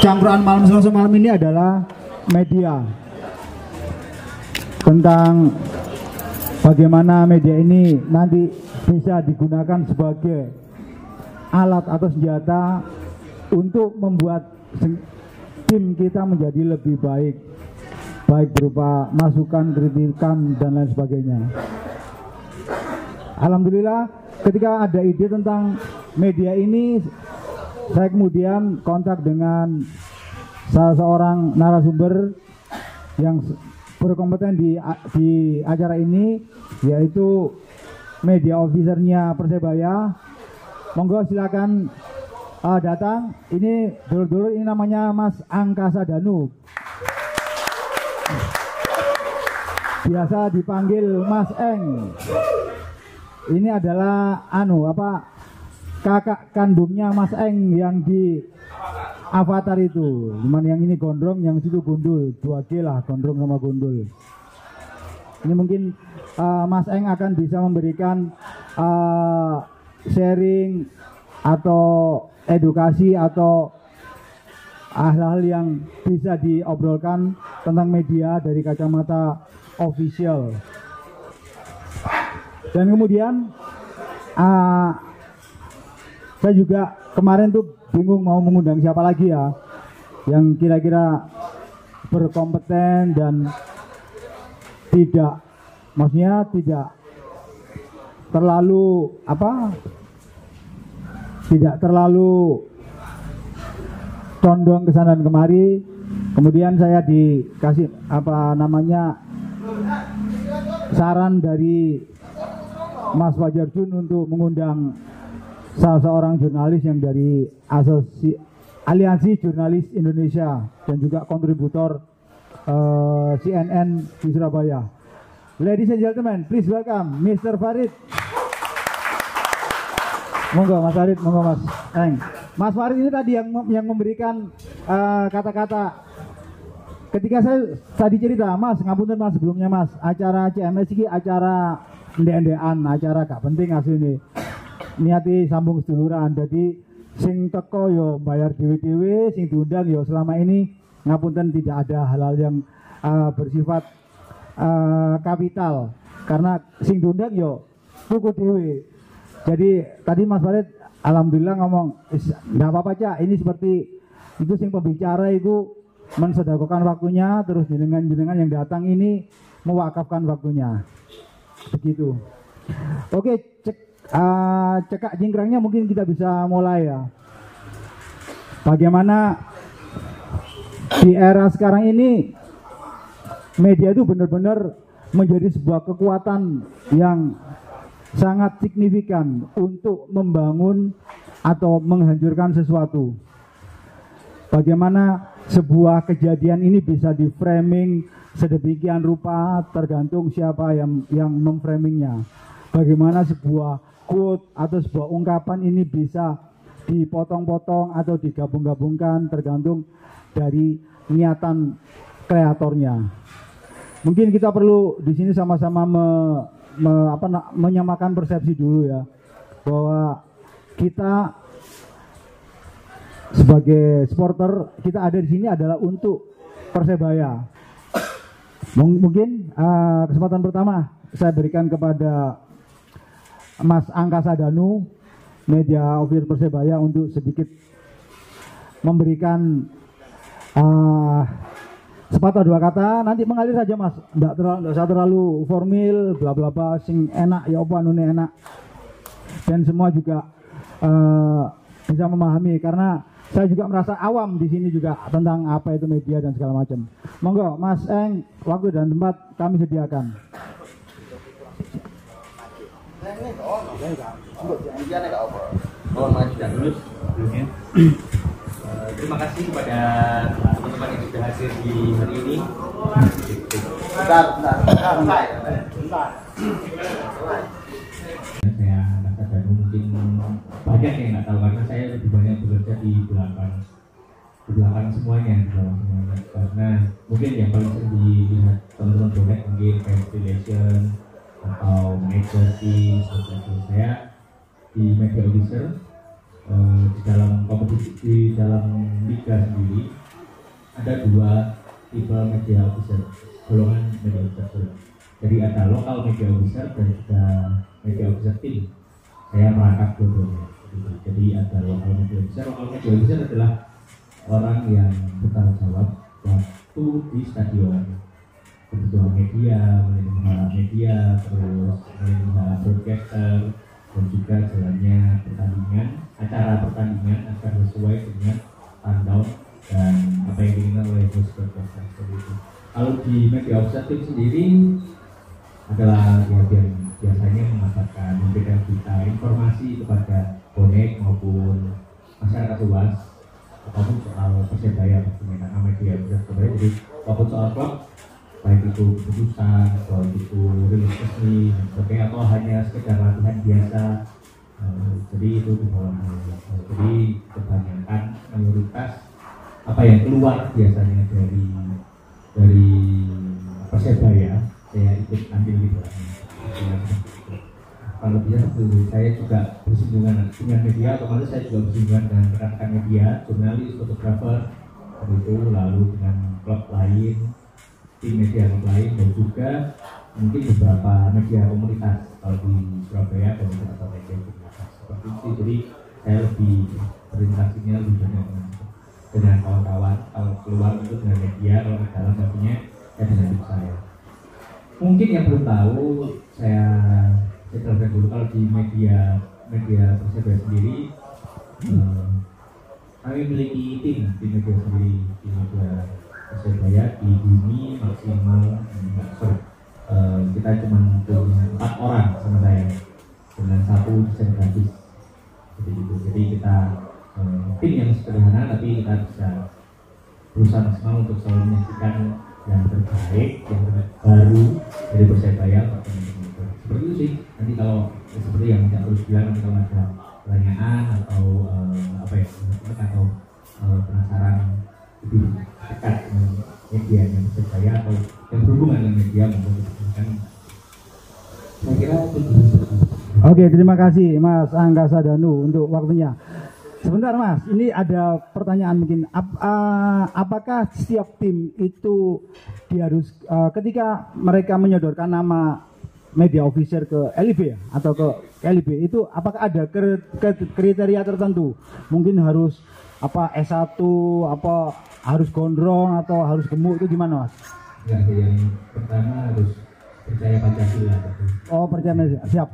Campuran malam Selasa malam ini adalah media, tentang bagaimana media ini nanti bisa digunakan sebagai alat atau senjata untuk membuat tim kita menjadi lebih baik, baik berupa masukan, kritikan, dan lain sebagainya. Alhamdulillah ketika ada ide tentang media ini, saya kemudian kontak dengan salah seorang narasumber yang berkompeten di acara ini, yaitu media officernya Persebaya. Monggo silakan datang. Ini dulur-dulur, ini namanya Mas Angkasa Danu, biasa dipanggil Mas Eng. Ini adalah kakak kandungnya Mas Eng yang di Avatar itu. Cuman yang ini gondrong, yang situ gundul. 2G lah, gondrong sama gundul. Ini mungkin Mas Eng akan bisa memberikan sharing atau edukasi atau hal-hal yang bisa diobrolkan tentang media dari kacamata official. Dan kemudian saya juga kemarin tuh bingung mau mengundang siapa lagi ya yang kira-kira berkompeten dan tidak terlalu condong ke sana dan kemari. Kemudian saya dikasih saran dari Mas Fajar Jun untuk mengundang salah seorang jurnalis yang dari Aliansi Jurnalis Indonesia dan juga kontributor CNN di Surabaya. Ladies and gentlemen, please welcome Mr. Farid. Monggo Mas Farid, monggo Mas Eng. Mas Farid ini tadi yang memberikan kata-kata ketika saya tadi cerita, Mas, ngapunten Mas sebelumnya Mas, acara CMS ini acara ndek-ndekan, acara gak penting asline. Niati sambung seduluran, jadi sing teko yo bayar dhewe-dhewe, sing diundang yo selama ini ngapunten tidak ada hal-hal yang bersifat kapital, karena sing diundang yo tuku dhewe. Jadi tadi Mas Farid alhamdulillah ngomong enggak apa-apa Cak, ini seperti itu sing pembicara itu mensedekahkan waktunya, terus jenengan yang datang ini mewakafkan waktunya. Begitu. Oke, cekak jingkrangnya mungkin kita bisa mulai ya. Bagaimana di era sekarang ini media itu benar-benar menjadi sebuah kekuatan yang sangat signifikan untuk membangun atau menghancurkan sesuatu. Bagaimana sebuah kejadian ini bisa di framing sedemikian rupa tergantung siapa yang memframingnya. Bagaimana sebuah quote atau sebuah ungkapan ini bisa dipotong-potong atau digabung-gabungkan tergantung dari niatan kreatornya. Mungkin kita perlu di sini sama-sama menyamakan persepsi dulu ya, bahwa kita sebagai supporter, kita ada di sini adalah untuk Persebaya. Mungkin kesempatan pertama saya berikan kepada Mas Angkasa Danu, media official Persebaya, untuk sedikit memberikan sepatah dua kata. Nanti mengalir saja Mas, enggak usah terlalu formal, bla bla bla, sing enak ya apa anune enak, dan semua juga bisa memahami, karena saya juga merasa awam di sini juga tentang apa itu media dan segala macam. Monggo Mas Eng, waktu dan tempat kami sediakan. Terima kasih kepada teman-teman yang sudah hadir di hari ini. Bentar. Saya Angkasa Danu, mungkin banyak yang nggak tahu karena saya lebih banyak bekerja di belakang semuanya, karena mungkin yang paling sering dilihat teman-teman bonek mungkin fan relation atau manager team. Saya di media officer, di dalam kompetisi, di dalam liga sendiri ada dua tipe media officer, golongan media officer. Jadi ada lokal media officer dan juga media officer team. Saya merangkap dua-duanya. Jadi ada lokal media officer. Lokal media officer adalah orang yang bertanggung jawab waktu di stadion, kebutuhan media, melindungi media, terus melindungi broadcaster, dan juga jalannya pertandingan, acara pertandingan agar sesuai dengan rundown dan apa yang diinginkan oleh host broadcaster. Kalau di media officer team sendiri adalah yang biasanya mengatakan, memberikan berita informasi kepada bonek maupun masyarakat luas apapun soal Persebaya, karena media Persebaya. Jadi apapun soal klub, baik itu keputusan, baik itu rilis resmi dan sebagainya, atau hanya sekedar latihan biasa, jadi itu di bawah. Jadi kebanyakan mayoritas apa yang keluar biasanya dari Persebaya saya ikut ambil di belakang. Kalau bisa saya juga bersinggungan dengan media, otomatis saya juga bersinggungan dengan rekan-rekan media, jurnalis, fotografer, itu lalu dengan klub lain, tim media klub lain, dan juga mungkin beberapa media komunitas kalau di Surabaya, komunitas atau media komunitas seperti itu. Jadi saya lebih berinteraksinya lebih banyak dengan kawan-kawan. Kalau keluar itu dengan media, kalau di dalam artinya saya dengan tim saya. Mungkin yang belum tahu, saya jelaskan dulu. Kalau di media Persebaya sendiri, kami memiliki tim di media sendiri, di media Persebaya di Bumi maksimal kita cuma punya 4 orang sama saya, dengan 1 desain grafis. Jadi kita tim yang sederhana, tapi kita bisa berusaha maksimal untuk selalu menyaksikan yang terbaik, yang baru dari Persebaya. Seperti itu sih. Nanti kalau seperti yang saya terus bilang, nanti kalau ada pertanyaan atau atau penasaran lebih dekat dengan media yang Persebaya atau yang berhubungan dengan media, monggo ditanyakan. Saya kira itu. Oke, terima kasih Mas Angkasa Danu untuk waktunya. Sebentar Mas, ini ada pertanyaan mungkin. Apakah setiap tim itu dia harus ketika mereka menyodorkan nama media officer ke LIB atau ke LIB itu, apakah ada kriteria tertentu? Mungkin harus S1, harus gondrong atau harus gemuk, itu gimana Mas? Ya, yang pertama harus percaya Pancasila. Oh, percaya, siap.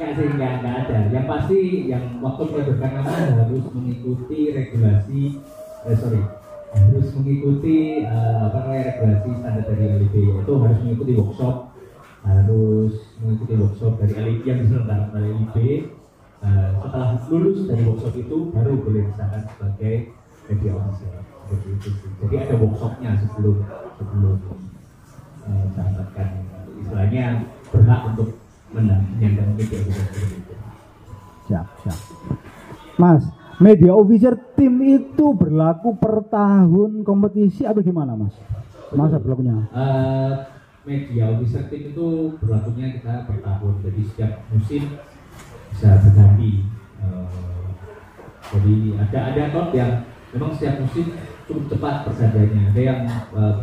Nggak ada. Yang pasti yang waktu menyodorkan nama harus mengikuti regulasi, harus mengikuti regulasi standar dari LIB, yaitu harus mengikuti workshop dari LIB yang diselenggarakan oleh LIB. Setelah lulus dari workshop itu baru boleh disahkan sebagai media official. Jadi ada workshopnya sebelum mendapatkan istilahnya berhak untuk menyandang media officer seperti itu. Siap. Mas, media officer tim itu berlaku per tahun kompetisi atau gimana Mas? Masa berlakunya? media officer tim itu berlakunya kita per tahun, jadi setiap musim bisa berganti. Jadi ada klub yang memang setiap musim cukup cepat pergantiannya, ada yang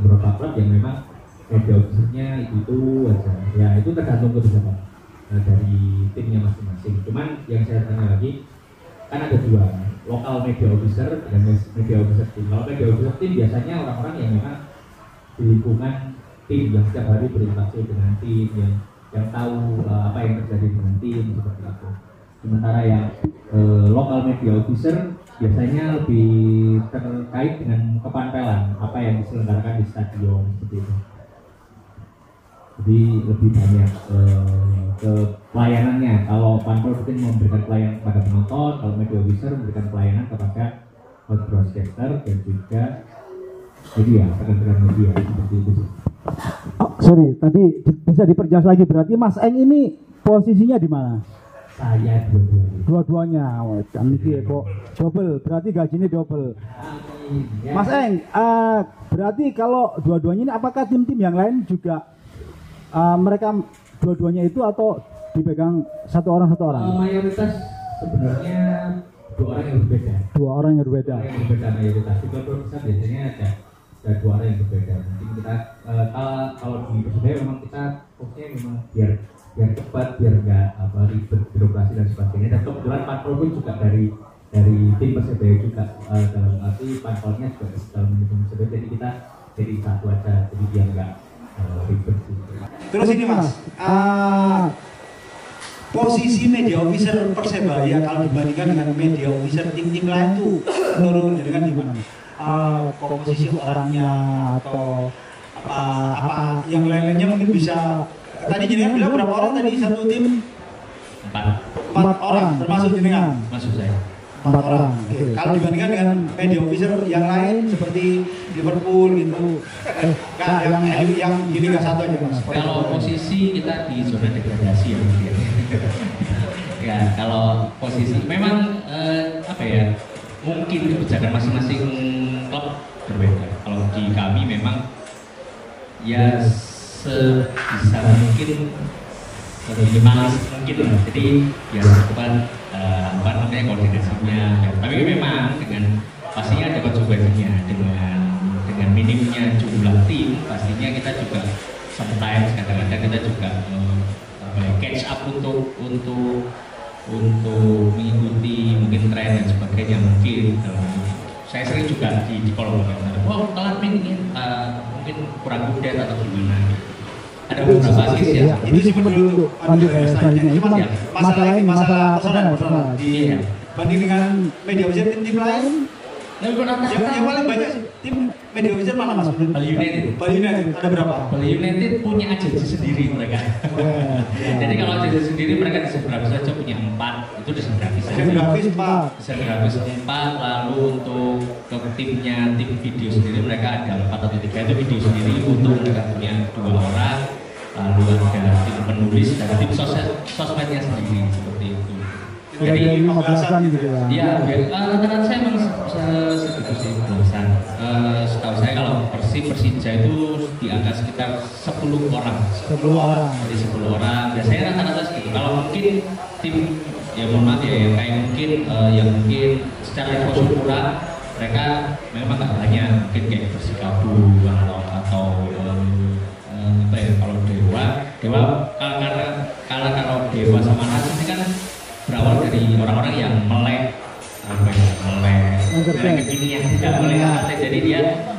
beberapa klub yang memang media officernya itu aja. Ya itu tergantung kebijakan dari timnya masing-masing. Cuman yang saya tanya lagi, kan ada dua, lokal media officer dan media officer tim. Kalau media officer tim biasanya orang-orang yang memang di lingkungan tim, yang setiap hari berinteraksi dengan tim, yang tahu apa yang terjadi dengan tim seperti itu. Sementara yang lokal media officer biasanya lebih terkait dengan kepanpelan, apa yang diselenggarakan di stadion seperti itu. Jadi lebih banyak ke pelayanannya. Kalau panpel mungkin memberikan pelayanan kepada penonton, kalau media officer memberikan pelayanan kepada broadcaster dan juga media, rekan-rekan media seperti itu. Oh, sorry, tadi bisa diperjelas lagi, berarti Mas Eng ini posisinya di mana? Saya dua-duanya. Dua-duanya, kan ini kok double, berarti gajinya double. Mas Eng, berarti kalau dua-duanya ini apakah tim-tim yang lain juga mereka dua-duanya itu atau dipegang satu orang? Mayoritas sebenarnya dua orang yang berbeda. Dua orang yang berbeda. Dua orang yang berbeda mayoritas. Di klub besar biasanya ada dua orang yang berbeda. Mungkin kita kalau di Persebaya memang kita fokusnya memang biar cepat, biar nggak ribet birokrasi dan sebagainya. Dan kebetulan patrol pun juga dari tim Persebaya juga, dalam arti patrolnya juga dalam tim Persebaya. Jadi kita jadi satu aja, jadi biar nggak ribet. Terus ini Mas, posisi media officer Persebaya kalau dibandingkan dengan media officer tim-tim lain tuh menurut dengan gimana? Komposisi orangnya atau apa yang lainnya mungkin bisa. Tadi jenengan bilang berapa orang tadi satu tim? Empat orang termasuk jenengan. Masuk saya. 4 orang. Oke. Kalau dibandingkan dengan media officer yang lain seperti Liverpool gitu, yang di Liga 1 aja Mas. Kalau posisi kita di zona degradasi ya mungkin. Ya kalau posisi memang apa ya, mungkin kebijakan masing-masing klub berbeda. Kalau di kami memang ya sebisa mungkin minimalis mungkin, jadi ya cepat apa namanya koordinasinya. Ya, tapi memang dengan pastinya ada konsekuensinya, dengan minimnya jumlah tim pastinya kita juga sometimes kadang-kadang kita juga catch up untuk mengikuti mungkin tren dan sebagainya. Mungkin saya sering juga di kolom komentar, wow telat ini mungkin kurang update atau gimana. Ada beberapa sisi ya. Itu sih dulu lanjut selanjutnya. Itu masalah personal. Iya. Banding dengan media officer tim lain, Tapi yang paling banyak tim media officer mana Mas? Bali United. Bali United ada berapa? Bali United punya agensi sendiri mereka. Jadi kalau agensi sendiri mereka desain grafis saja punya 4, itu desain grafis. Desain grafis 4, lalu untuk ke timnya tim video sendiri mereka ada 4 atau 3, itu video sendiri untuk mereka punya 2 orang, lalu ada tim penulis dan tim sosmednya sendiri seperti itu. Jadi 15-an gitu ya. Iya, rata-rata saya memang segitu sih 15-an. Setahu saya kalau Persija itu di angka sekitar 10 orang. 10 orang. Jadi 10 orang. Biasanya rata-rata segitu. Kalau mungkin tim ya mohon maaf ya, yang kayak yang mungkin secara exposure kurang, mereka memang nggak banyak. Mungkin kayak Persikabo atau apa ya, kalau Dewa kalau Dewa sama Nas ini kan berawal dari orang-orang yang melek kekinian, tidak melek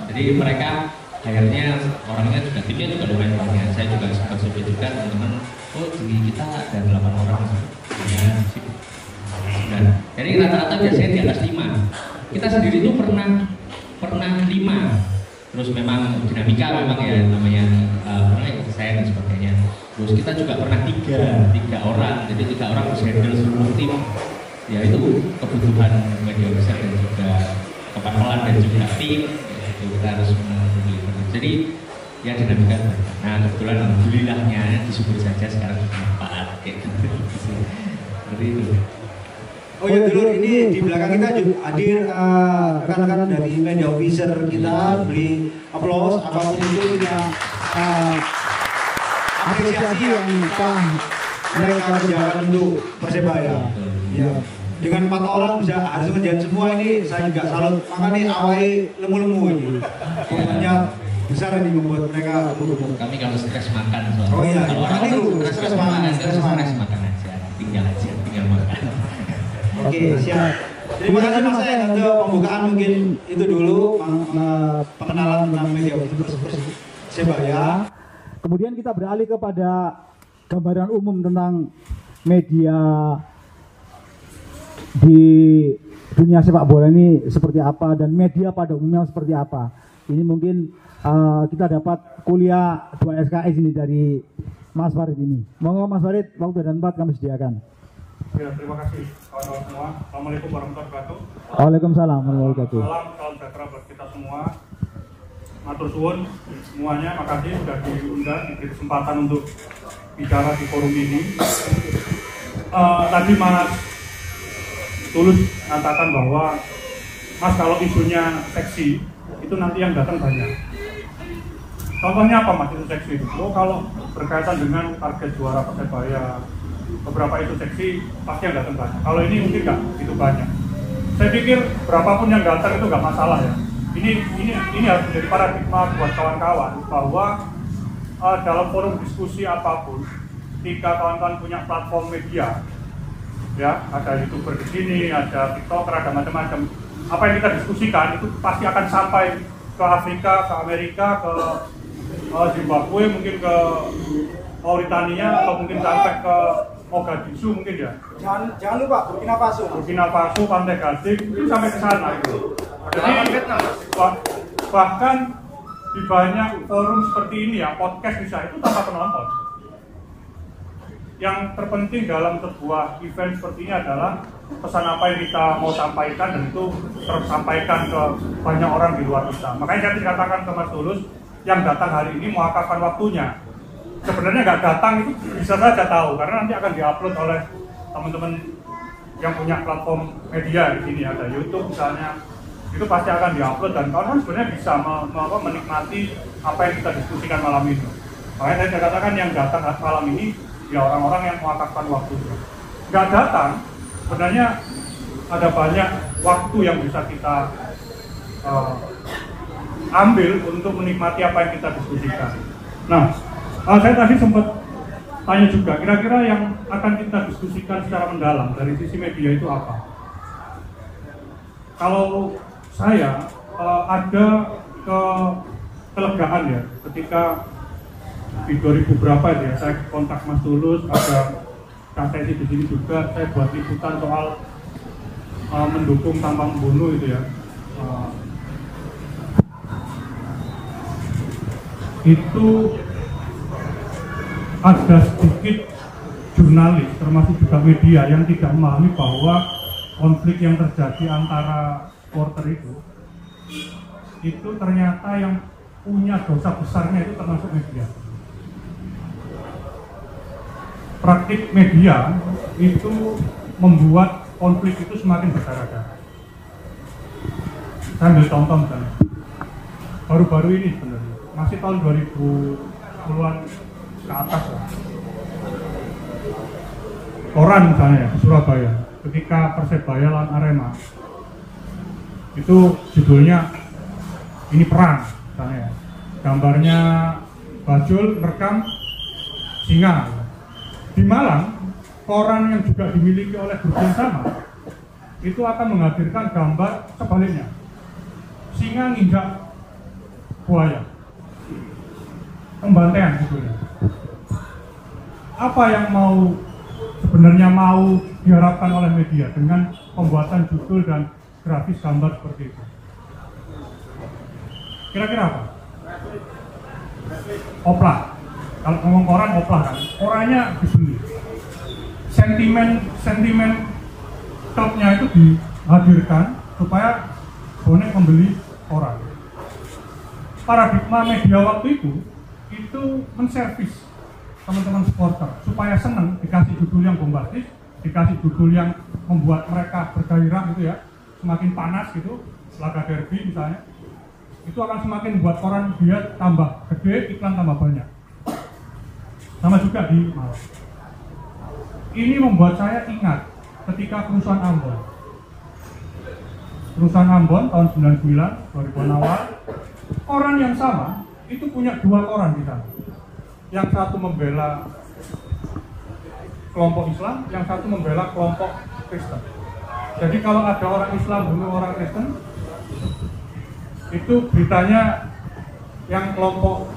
jadi mereka akhirnya orangnya juga timnya juga lumayan banyak. Saya juga sempat survei juga teman-teman, di kita ada 8 orang ya, dan jadi rata-rata biasanya di atas 5. Kita sendiri tuh pernah 5, terus memang dinamika memang ya namanya saya dan sebagainya. Terus kita juga pernah 3 orang, jadi 3 orang harus handle seluruh tim. Ya itu kebutuhan media besar dan juga kepanpelan dan juga tim. Itu kita harus memilih. Jadi ya dinamika. Nah kebetulan alhamdulillahnya disyukuri saja sekarang bermanfaat kayak gitu. Seperti itu. Oh ya dulu ini di belakang kita juga hadir rekan-rekan dari media officer kita, beri aplaus apapun itu yang apresiasi yang telah mereka kerjakan untuk Persebaya. Ya. Dengan 4 orang bisa harus ngerjain semua ini, saya juga salut. Makanya awalnya lemu-lemu ini. Pokoknya besar ini membuat mereka lemu-lemu. Kami kalau stres makan soalnya. Oh iya, kalau orang itu stres makan aja, tinggal makan. Oke, siap. Terima kasih Mas Eng untuk pembukaan mungkin itu dulu pengenalan tentang media Persebaya. Kemudian kita beralih kepada gambaran umum tentang media di dunia sepak bola ini seperti apa dan media pada umumnya seperti apa. Ini mungkin kita dapat kuliah 2 SKS ini dari Mas Farid ini. Monggo Mas Farid, waktu dan tempat kami sediakan. Ya, terima kasih kawan-kawan semua. Assalamualaikum warahmatullahi wabarakatuh. Waalaikumsalam warahmatullahi wabarakatuh. Salam sejahtera buat kita semua. Matur suwun semuanya, makasih sudah diundang, diberi kesempatan untuk bicara di forum ini. Tadi Mas Tulus mengatakan bahwa Mas kalau isunya seksi itu nanti yang datang banyak. Contohnya apa Mas itu seksi itu? Oh, kalau berkaitan dengan target juara Persebaya, beberapa itu seksi pasti yang datang banyak. Kalau ini mungkin nggak itu banyak. Saya pikir berapapun yang datang itu nggak masalah ya. Ini harus menjadi paradigma buat kawan-kawan bahwa dalam forum diskusi apapun, ketika kawan-kawan punya platform media, ya ada YouTuber di sini, ada TikToker, ada macam-macam. Apa yang kita diskusikan itu pasti akan sampai ke Afrika, ke Amerika, ke Zimbabwe, mungkin ke Mauritania, atau mungkin sampai ke Mogadishu mungkin ya. Jangan lupa Burkina Faso, Pantai Gading itu sampai ke sana itu. Jadi bahkan di banyak forum seperti ini ya, podcast bisa itu tanpa penonton. Yang terpenting dalam sebuah event seperti ini adalah pesan apa yang kita mau sampaikan dan itu tersampaikan ke banyak orang di luar kita. Makanya saya dikatakan ke Mas Tulus, yang datang hari ini mewakafkan waktunya. Sebenarnya nggak datang itu bisa saja tahu karena nanti akan diupload oleh teman-teman yang punya platform media di sini, ada YouTube misalnya, itu pasti akan diupload dan kawan-kawan sebenarnya bisa menikmati apa yang kita diskusikan malam ini. Makanya saya katakan yang datang malam ini ya orang-orang yang mewakafkan waktunya. Nggak datang, sebenarnya ada banyak waktu yang bisa kita ambil untuk menikmati apa yang kita diskusikan. Nah, saya tadi sempat tanya juga, kira-kira yang akan kita diskusikan secara mendalam dari sisi media itu apa? Kalau saya ada kelegaan ya, ketika di 2000 berapa ya, saya kontak Mas Tulus, ada KTSI di sini juga, saya buat liputan soal mendukung tanpa membunuh itu ya. Itu ada sedikit jurnalis, termasuk juga media yang tidak memahami bahwa konflik yang terjadi antara supporter itu ternyata yang punya dosa besarnya itu termasuk media. Praktik media itu membuat konflik itu semakin berdarah-darah. Saya ambil contoh misalnya, baru-baru ini sebenarnya, masih tahun 2010-an ke atas lah. Koran misalnya ya, di Surabaya, ketika Persebaya lawan Arema, itu judulnya ini perang misalnya ya. Gambarnya Bajul merekam singa. Di Malang, koran yang juga dimiliki oleh grup yang sama itu akan menghadirkan gambar sebaliknya, singa nginjak buaya, pembantaian judulnya. Apa yang sebenarnya mau diharapkan oleh media dengan pembuatan judul dan grafis gambar seperti itu? Kira-kira apa? Oplah. Kalau ngomong koran oplah kan, korannya dibeli. Sentimen klubnya itu dihadirkan supaya bonek membeli koran. Paradigma media waktu itu menservis teman-teman supporter supaya senang, dikasih judul yang bombastis, dikasih judul yang membuat mereka bergairah gitu ya, semakin panas gitu, laga derby misalnya, itu akan semakin membuat koran dia tambah gede, iklan tambah banyak. sama juga di Malang. Ini membuat saya ingat ketika kerusuhan Ambon. Kerusuhan Ambon tahun 99, 2000 awal, koran yang sama itu punya dua koran di sana. Yang satu membela kelompok Islam, yang satu membela kelompok Kristen. Jadi kalau ada orang Islam bunuh orang Kristen, itu beritanya yang kelompok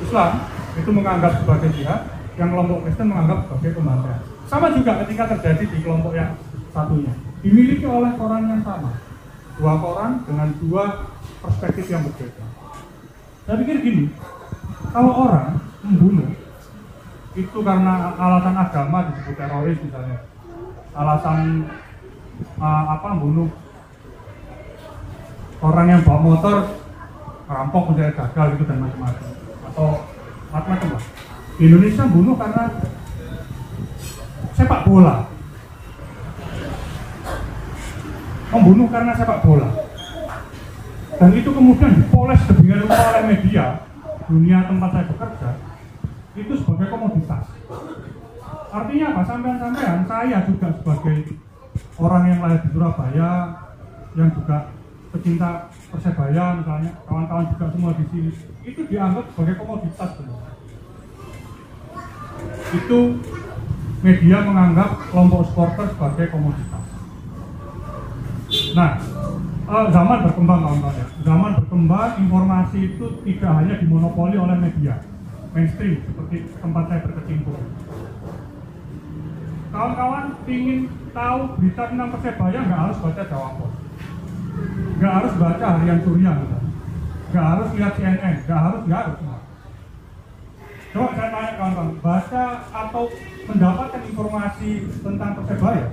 Islam itu menganggap sebagai jihad, yang kelompok Kristen menganggap sebagai pembantaian. Sama juga ketika terjadi di kelompok yang satunya, dimiliki oleh koran yang sama, dua koran dengan dua perspektif yang berbeda. Saya pikir gini, kalau orang membunuh itu karena alasan agama disebut teroris misalnya, alasan membunuh orang yang bawa motor merampok misalnya gagal gitu dan macam-macam, atau macam-macam lah. Di Indonesia bunuh karena sepak bola, membunuh karena sepak bola, dan itu kemudian dipoles sedemikian rupa oleh media dunia tempat saya bekerja itu sebagai komoditas. Artinya apa? Sampean-sampean, saya juga sebagai orang yang lahir di Surabaya, yang juga pecinta Persebaya misalnya, kawan-kawan juga semua di sini, itu dianggap sebagai komoditas semua. Itu media menganggap kelompok supporter sebagai komoditas. Nah, zaman berkembang kawan-kawan ya. Zaman berkembang, informasi itu tidak hanya dimonopoli oleh media mainstream seperti tempat saya berkecimpung. Kawan-kawan ingin tahu berita tentang Persebaya, nggak harus baca Jawa Post, nggak harus baca Harian Surya, nggak harus lihat CNN, nggak harus. Coba saya tanya kawan-kawan, baca atau mendapatkan informasi tentang Persebaya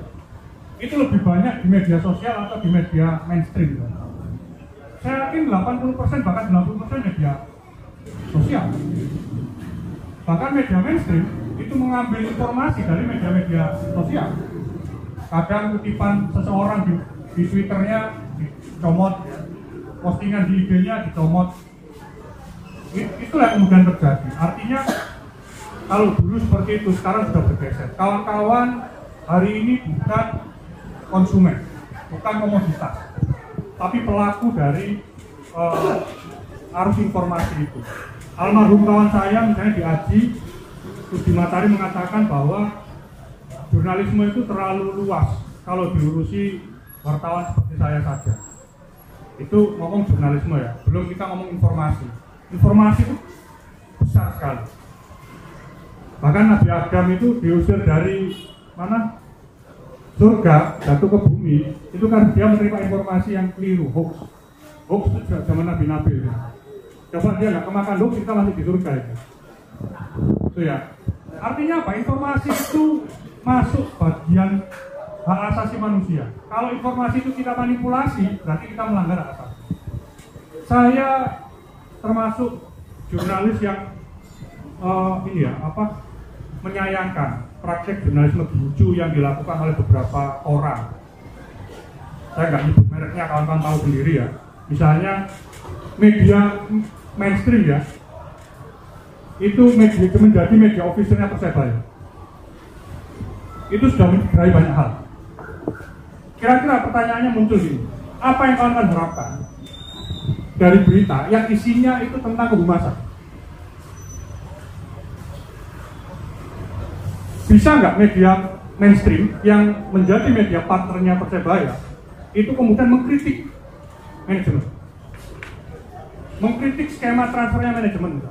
itu lebih banyak di media sosial atau di media mainstream? Saya yakin 80% bahkan 90% media sosial. Bahkan media mainstream itu mengambil informasi dari media-media sosial. Kadang kutipan seseorang di Twitternya dicomot, postingan di IG-nya dicomot. Itulah yang kemudian terjadi. Artinya kalau dulu seperti itu, sekarang sudah bergeser. Kawan-kawan hari ini bukan konsumen, bukan komoditas, tapi pelaku dari arus informasi itu. Almarhum kawan saya misalnya di AJI, Budi Matahari mengatakan bahwa jurnalisme itu terlalu luas kalau diurusi wartawan seperti saya saja. Itu ngomong jurnalisme ya, belum kita ngomong informasi. Informasi itu besar sekali. Bahkan Nabi Adam itu diusir dari mana? Surga, jatuh ke bumi, itu kan dia menerima informasi yang keliru, hoax. Hoax itu juga zaman Nabi-Nabi ya. Coba dia nggak kemakan hoax, kita masih di surga itu. Itu ya. Artinya apa? Informasi itu masuk bagian hak asasi manusia. Kalau informasi itu kita manipulasi, berarti kita melanggar hak asasi. Saya termasuk jurnalis yang menyayangkan praktek jurnalisme gincu yang dilakukan oleh beberapa orang. Saya nggak nyebut mereknya, kawan-kawan tahu sendiri ya. Misalnya media mainstream ya, itu menjadi media officialnya Persebaya. Itu sudah mencederai banyak hal. Kira-kira pertanyaannya muncul gini, apa yang kawan-kawan harapkan dari berita yang isinya itu tentang kehumasan? Bisa nggak media mainstream yang menjadi media partnernya Persebaya itu kemudian mengkritik manajemen, mengkritik skema transfernya manajemen,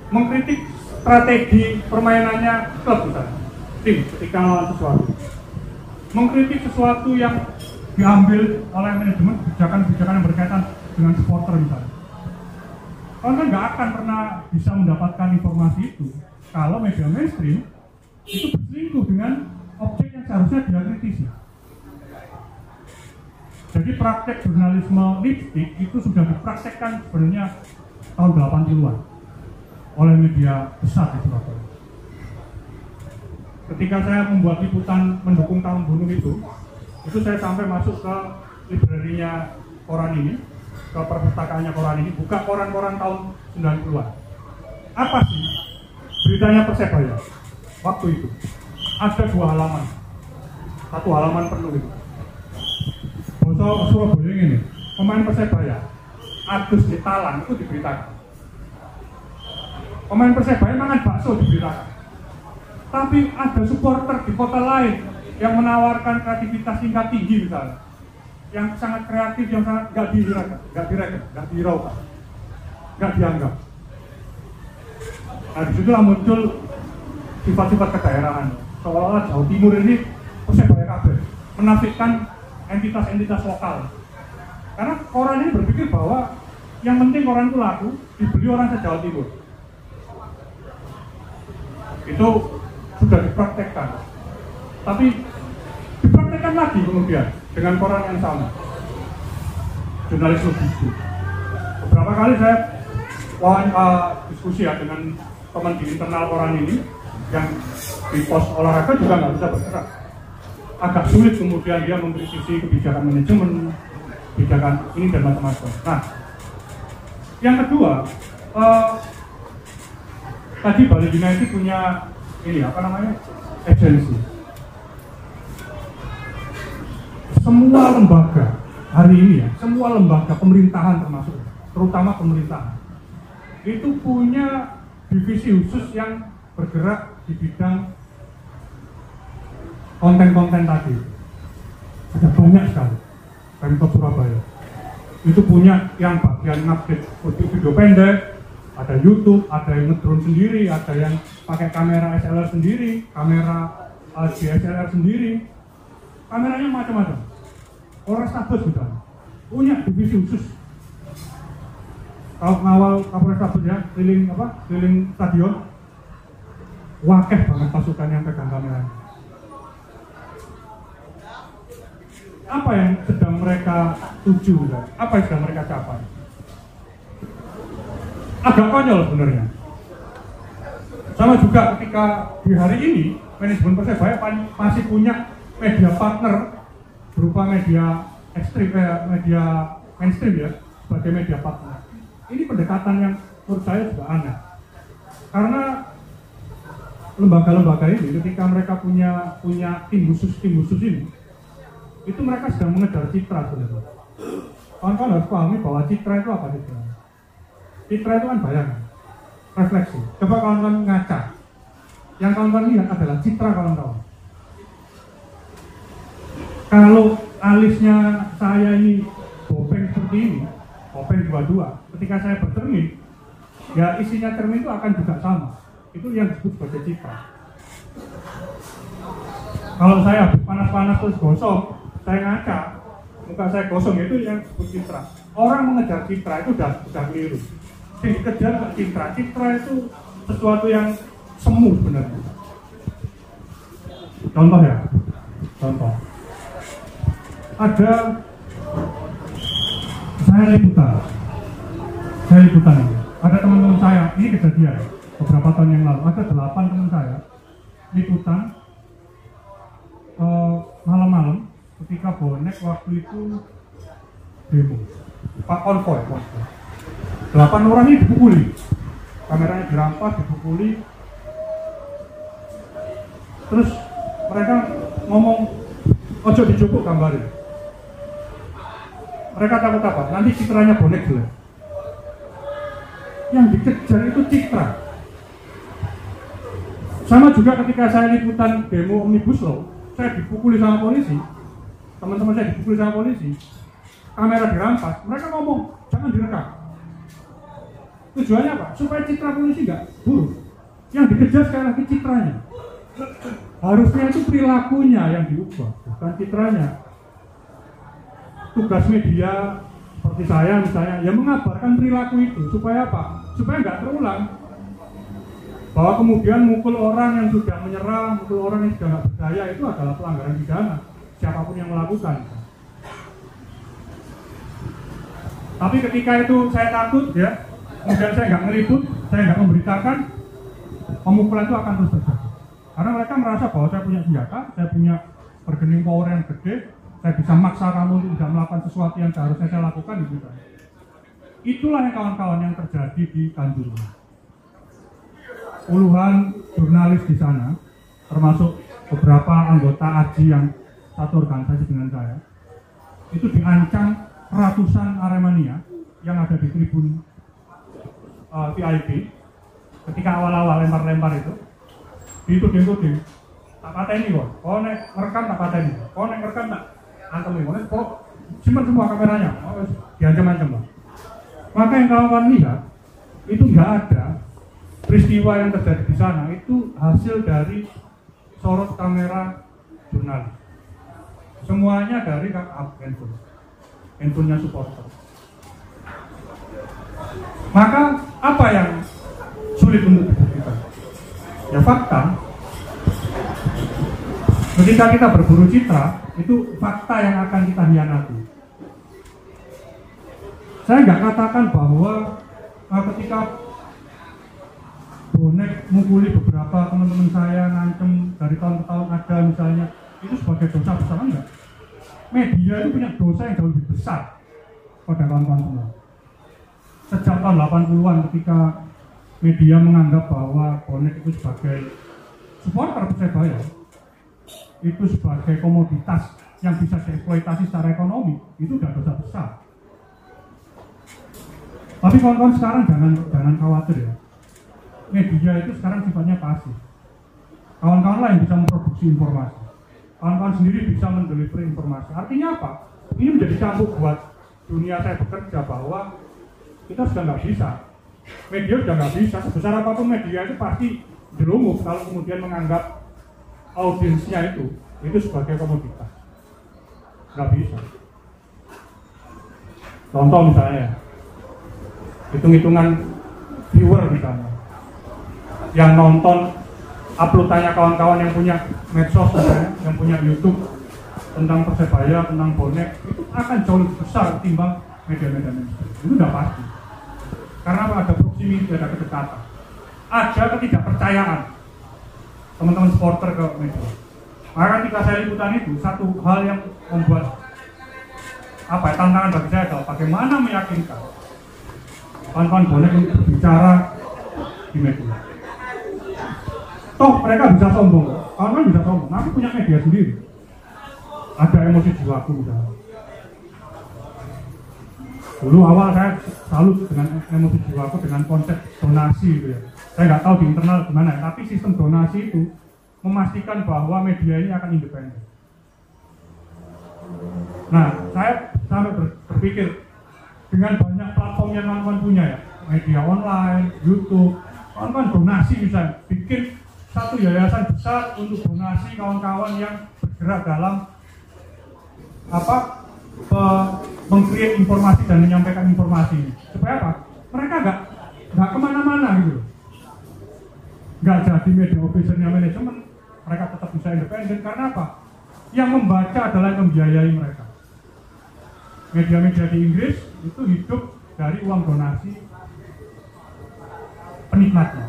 mengkritik strategi permainannya klub misalnya, tim ketika melawan sesuatu, mengkritik sesuatu yang diambil oleh manajemen, kebijakan-kebijakan yang berkaitan dengan supporter misalnya. Kalian kan nggak akan pernah bisa mendapatkan informasi itu kalau media mainstream itu berselingkuh dengan objek yang seharusnya dia kritisi. Jadi praktek jurnalisme lipstick itu sudah dipraktekkan sebenarnya tahun 80-an oleh media besar di Surabaya. Ketika saya membuat liputan mendukung tahun bunuh itu saya sampai masuk ke librarinya koran ini, ke perpustakaannya koran ini, buka koran-koran tahun 90-an. Apa sih beritanya Persebaya waktu itu ada 2 halaman, 1 halaman penuh itu. Bosok Surabaya ini, pemain Persebaya Agus ditalang itu diberitakan. Pemain Persebaya makan bakso diberitakan. Tapi ada supporter di kota lain yang menawarkan kreativitas tingkat tinggi misalnya, yang sangat kreatif, yang sangat nggak diraukan, nggak dianggap. Nah disitulah muncul sifat-sifat kedaerahan. Seolah-olah Jawa Timur ini Persebaya kabeh, menafikan entitas-entitas lokal. Karena koran ini berpikir bahwa yang penting koran itu laku, dibeli orang se-Jawa Timur. Itu sudah dipraktekkan. Tapi dipraktekkan lagi kemudian dengan koran yang sama. Jurnalis logistik. Beberapa kali saya diskusi ya dengan teman di internal koran ini yang di pos olahraga juga nggak bisa bergerak. Agak sulit kemudian dia mengkritisi kebijakan manajemen, kebijakan ini dan macam-macam. Nah, yang kedua, tadi Bali United punya ini apa namanya agensi. Semua lembaga hari ini ya, semua lembaga pemerintahan termasuk, terutama pemerintahan, itu punya divisi khusus yang bergerak di bidang konten-konten tadi. Ada banyak sekali. Pemkot Surabaya itu punya yang bagian update video pendek, ada YouTube, ada yang ngedrone sendiri, ada yang pakai kamera SLR sendiri, kamera DSLR sendiri, kameranya macam-macam. Polrestabes juga punya divisi khusus. Kalau ngawal Kapolrestabes ya, keliling stadion, wakeh banget pasukan yang pegang kamera. Apa yang sedang mereka tuju? Apa yang sedang mereka capai? Agak konyol sebenarnya. Sama juga ketika di hari ini manajemen Persebaya masih punya media partner berupa media ekstrim, media mainstream ya, sebagai media partner. Ini pendekatan yang menurut saya juga aneh. Karena lembaga-lembaga ini ketika mereka punya tim khusus ini, itu mereka sedang mengejar citra sebenarnya. Kawan-kawan harus pahami bahwa citra itu apa citra? Citra itu kan bayangan, refleksi. Coba kawan-kawan ngaca. Yang kawan-kawan lihat adalah citra kawan-kawan. Kalau alisnya saya ini bopeng seperti ini, bopeng 22, ketika saya bercermin, ya isinya cermin itu akan juga sama. Itu yang disebut sebagai citra. Kalau saya habis panas-panas terus gosok, saya ngaca, muka saya gosong, itu yang disebut citra. Orang mengejar citra itu sudah keliru. Dikejar ke citra itu sesuatu yang semu sebenarnya. Contoh ya, ada saya liputan ini. Ada teman-teman saya, ini kejadian beberapa tahun yang lalu, ada 8 teman saya liputan malam-malam ketika bonek waktu itu demo, Pak konvoy. 8 orang ini dipukuli, kameranya dirampas, dipukuli, terus mereka ngomong, ojo dijupuk gambarnya. Mereka takut apa? Nanti citranya bonek jelek. Yang dikejar itu citra. Sama juga ketika saya liputan demo Omnibus Law, saya dipukuli sama polisi, teman-teman saya dipukuli sama polisi, kamera dirampas, mereka ngomong, jangan direkam. Tujuannya apa? Supaya citra polisi nggak buruk. Yang dikejar sekali lagi citranya. Harusnya itu perilakunya yang diubah, bukan citranya. Tugas media seperti saya misalnya, ya mengabarkan perilaku itu supaya apa? Supaya nggak terulang. Bahwa kemudian mukul orang yang sudah menyerang, mukul orang yang sudah nggak berdaya itu adalah pelanggaran pidana. Siapapun yang melakukan. Tapi ketika itu saya takut ya, kemudian saya nggak ngeliput, saya nggak memberitakan, pemukulan itu akan terus terjadi. Karena mereka merasa bahwa saya punya senjata, saya punya bargaining power yang gede, saya bisa maksa kamu untuk tidak melakukan sesuatu yang seharusnya saya lakukan gitu. Itulah yang kawan-kawan yang terjadi di Kanjuruhan. puluhan jurnalis di sana, termasuk beberapa anggota AJI yang satu organisasi dengan saya, itu diancam ratusan Aremania yang ada di tribun VIP ketika awal-awal lempar-lempar itu dituding-tuding, tak pateni kok, kau nek ngerekam tak pateni, kau nek ngerekam tak antem ini, kok simpan semua kameranya, diancam-ancam lah. Maka yang kawan lihat itu nggak ada peristiwa yang terjadi di sana, itu hasil dari sorot kamera jurnalis. Semuanya dari handphonenya supporter. Maka apa yang sulit untuk dibuktikan? Ya fakta. Ketika kita berburu citra, itu fakta yang akan kita hianati. Saya nggak katakan bahwa ketika bonek mukuli beberapa teman-teman saya, ngancem dari tahun ke tahun ada misalnya, itu sebagai dosa besar, enggak. Media itu punya dosa yang jauh lebih besar pada kawan-kawan semua. Sejak tahun 80-an ketika media menganggap bahwa bonek itu sebagai supporter Persebaya, itu sebagai komoditas yang bisa dieksploitasi secara ekonomi, itu udah dosa besar. Tapi kawan-kawan sekarang jangan khawatir ya. Media itu sekarang sifatnya pasif. Kawan-kawan lah yang bisa memproduksi informasi. Kawan-kawan sendiri bisa mendeliver informasi. Artinya apa? Ini menjadi cambuk buat dunia saya bekerja bahwa kita sudah nggak bisa. Media sudah nggak bisa. Sebesar apapun media itu pasti jelungup kalau kemudian menganggap audiensnya itu sebagai komoditas. Nggak bisa. Contoh misalnya, hitung-hitungan viewer misalnya, yang nonton uploadannya kawan-kawan yang punya medsos misalnya, yang punya YouTube tentang Persebaya, tentang bonek, itu akan jauh lebih besar ketimbang media-media mainstream. Itu udah pasti. Karena apa? Ada proximity, ada kedekatan, ada ketidakpercayaan teman-teman supporter ke media. Maka ketika saya liputan itu, satu hal yang membuat tantangan bagi saya adalah bagaimana meyakinkan kawan-kawan bonek untuk berbicara di media. Toh mereka bisa sombong, kawan-kawan bisa sombong, aku punya media sendiri. Ada emosi jiwaku misalnya. Dulu awal saya salut dengan emosi jiwaku dengan konsep donasi gitu ya. Saya nggak tahu di internal gimana, tapi sistem donasi itu memastikan bahwa media ini akan independen. Nah, saya sampai berpikir dengan banyak platform yang kawan-kawan punya ya, media online, YouTube, kawan-kawan donasi misalnya, bikin satu yayasan besar untuk donasi kawan-kawan yang bergerak dalam meng-create informasi dan menyampaikan informasi. Supaya apa? Mereka nggak kemana-mana gitu. Nggak jadi media officernya manajemen, mereka tetap bisa independen. Karena apa? Yang membaca adalah yang membiayai mereka. Media-media di Inggris itu hidup dari uang donasi penikmatnya.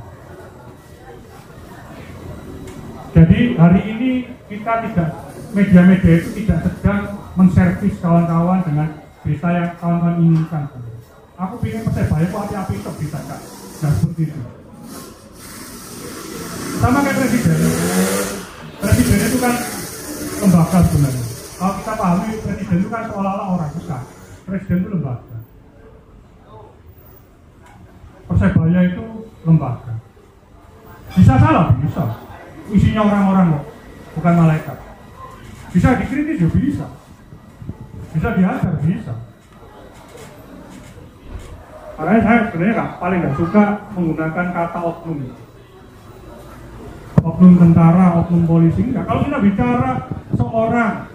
Jadi hari ini kita media-media itu tidak sedang menservis kawan-kawan dengan berita yang kawan-kawan inginkan. Aku ingin Persebaya kok api-api itu bisa nggak seperti itu. Sama kayak presiden. Presiden itu kan lembaga sebenarnya. Kalau kita pahami presiden itu kan seolah-olah orang besar. Presiden itu lembaga. Persebaya itu lembaga. Bisa salah, bisa. Isinya orang-orang kok, bukan malaikat. Bisa dikritis ya bisa. Bisa diajar bisa. Makanya saya sebenarnya paling nggak suka menggunakan kata oknum. Oknum tentara, oknum polisi enggak. Kalau kita bicara seorang,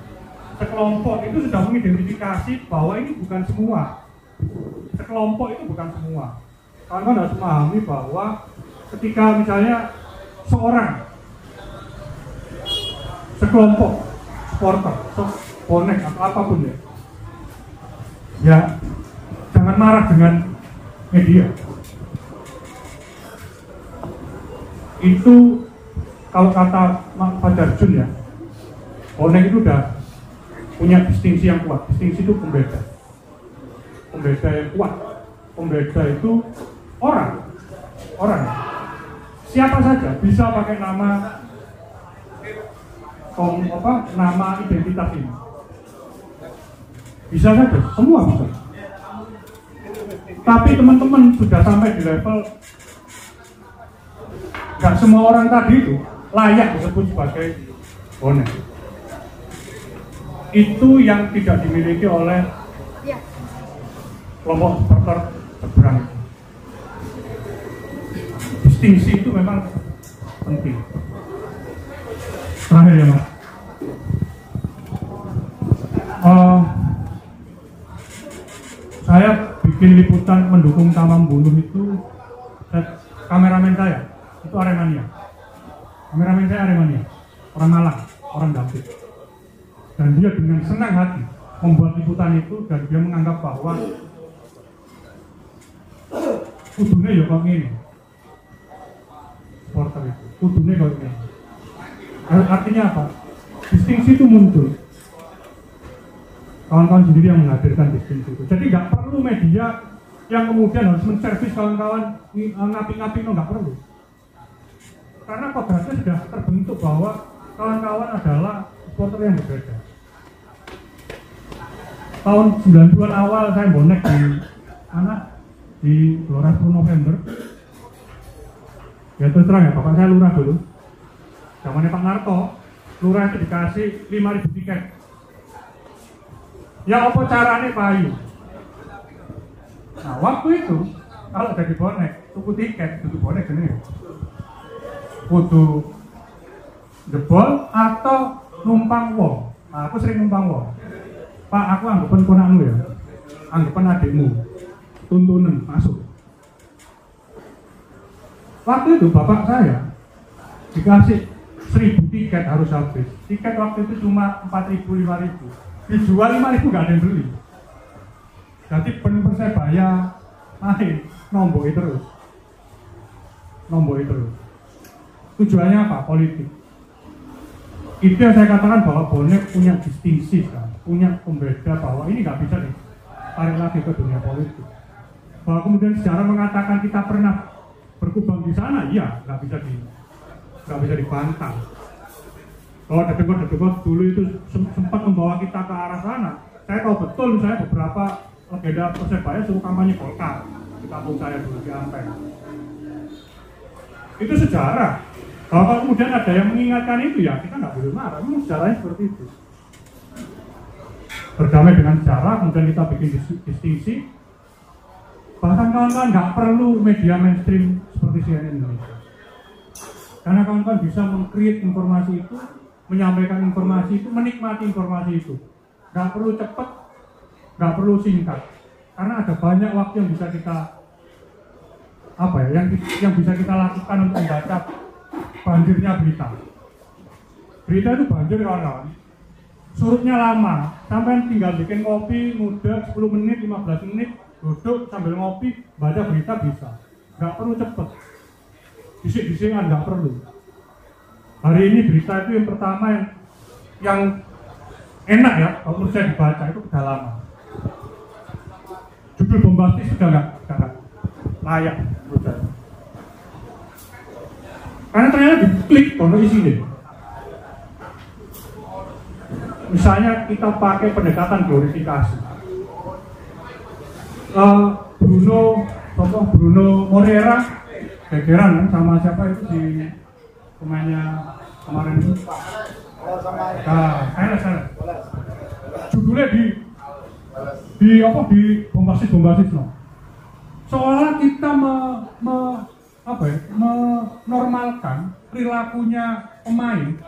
sekelompok itu sudah mengidentifikasi bahwa ini bukan semua. Sekelompok itu bukan semua. Kawan-kawan harus memahami bahwa ketika misalnya seorang, sekelompok supporter, bonek atau apapun ya, jangan marah dengan media. Itu kalau kata Pak Darjun ya, bonek itu udah punya distingsi yang kuat. Distingsi itu pembeda yang kuat. Pembeda itu orang. siapa saja bisa pakai nama nama identitas ini. Bisa saja, semua bisa. Tapi teman-teman sudah sampai di level gak semua orang tadi itu layak disebut sebagai bonek. Itu yang tidak dimiliki oleh kelompok supporter seberang. Distingsi itu memang penting. Terakhir ya Mas, saya bikin liputan mendukung Tamam Bunuh itu, kameramen saya itu Aremania. Kameramen saya Aremania, orang Malang, orang Dampit. Dan dia dengan senang hati membuat liputan itu, dan dia menganggap bahwa kudune ya kok ini supporter itu, kudune kok ini. Artinya apa? Distingsi itu muncul. Kawan-kawan sendiri yang menghadirkan distingsi itu. Jadi nggak perlu media yang kemudian harus menservis kawan-kawan ngapi-ngapi, nggak perlu. Karena kodratnya sudah terbentuk bahwa kawan-kawan adalah supporter yang berbeda. Tahun 90-an awal saya bonek di Gelora 10 November. Ya terus terang ya, bapak saya lurah dulu. Zamannya Pak Narto, lurah itu dikasih 5.000 tiket. Ya apa caranya payu? Nah waktu itu kalau jadi bonek, tuku tiket, tuku bonek gini, kudu jebol atau numpang wong. Nah, aku sering numpang wong. Pak, aku anggapan ponakmu ya, anggapan adikmu, tuntunan masuk. Waktu itu bapak saya dikasih 1.000 tiket harus habis. Tiket waktu itu cuma 4.000, 5.000. Dijual 5.000 gak ada yang beli. Jadi penuh Persebaya main nomboi terus. Tujuannya apa? Politik. Itu yang saya katakan bahwa bonek punya distingsi kan, punya pembeda bahwa ini nggak bisa ditarik lagi ke dunia politik. Bahwa kemudian sejarah mengatakan kita pernah berkubang di sana, iya nggak bisa dibantah. Kalau detik-detik dulu itu sempat membawa kita ke arah sana. Saya tahu betul, misalnya beberapa legenda Persebaya suruh kampanye Golkar di kampung saya dulu di Ampel. Itu sejarah. Kalau kemudian ada yang mengingatkan itu, ya kita nggak boleh marah. Memang sejarahnya seperti itu. Berdamai dengan sejarah, kemudian kita bikin distingsi. Bahkan kawan-kawan nggak perlu media mainstream seperti CNN Indonesia. Karena kawan-kawan bisa meng-create informasi itu, menyampaikan informasi itu, menikmati informasi itu. Nggak perlu cepat, nggak perlu singkat. Karena ada banyak waktu yang bisa kita yang bisa kita lakukan untuk membaca banjirnya berita. Berita itu banjir kawan-kawan. Surutnya lama, sampai tinggal bikin kopi, ngudek 10 menit, 15 menit, duduk sambil ngopi, baca berita bisa. Nggak perlu cepet. Bisik-bisikan nggak perlu. Hari ini berita itu yang pertama yang enak ya, kalau menurut saya dibaca itu kedalaman. Judul bombastis sudah nggak layak menurut saya. Karena ternyata diklik kono isinya. Misalnya kita pakai pendekatan glorifikasi. Bruno Moreira gegeran kan sama siapa itu di pemainnya kemarin itu. Saya judulnya di bombastis no. Seolah kita menormalkan perilakunya pemain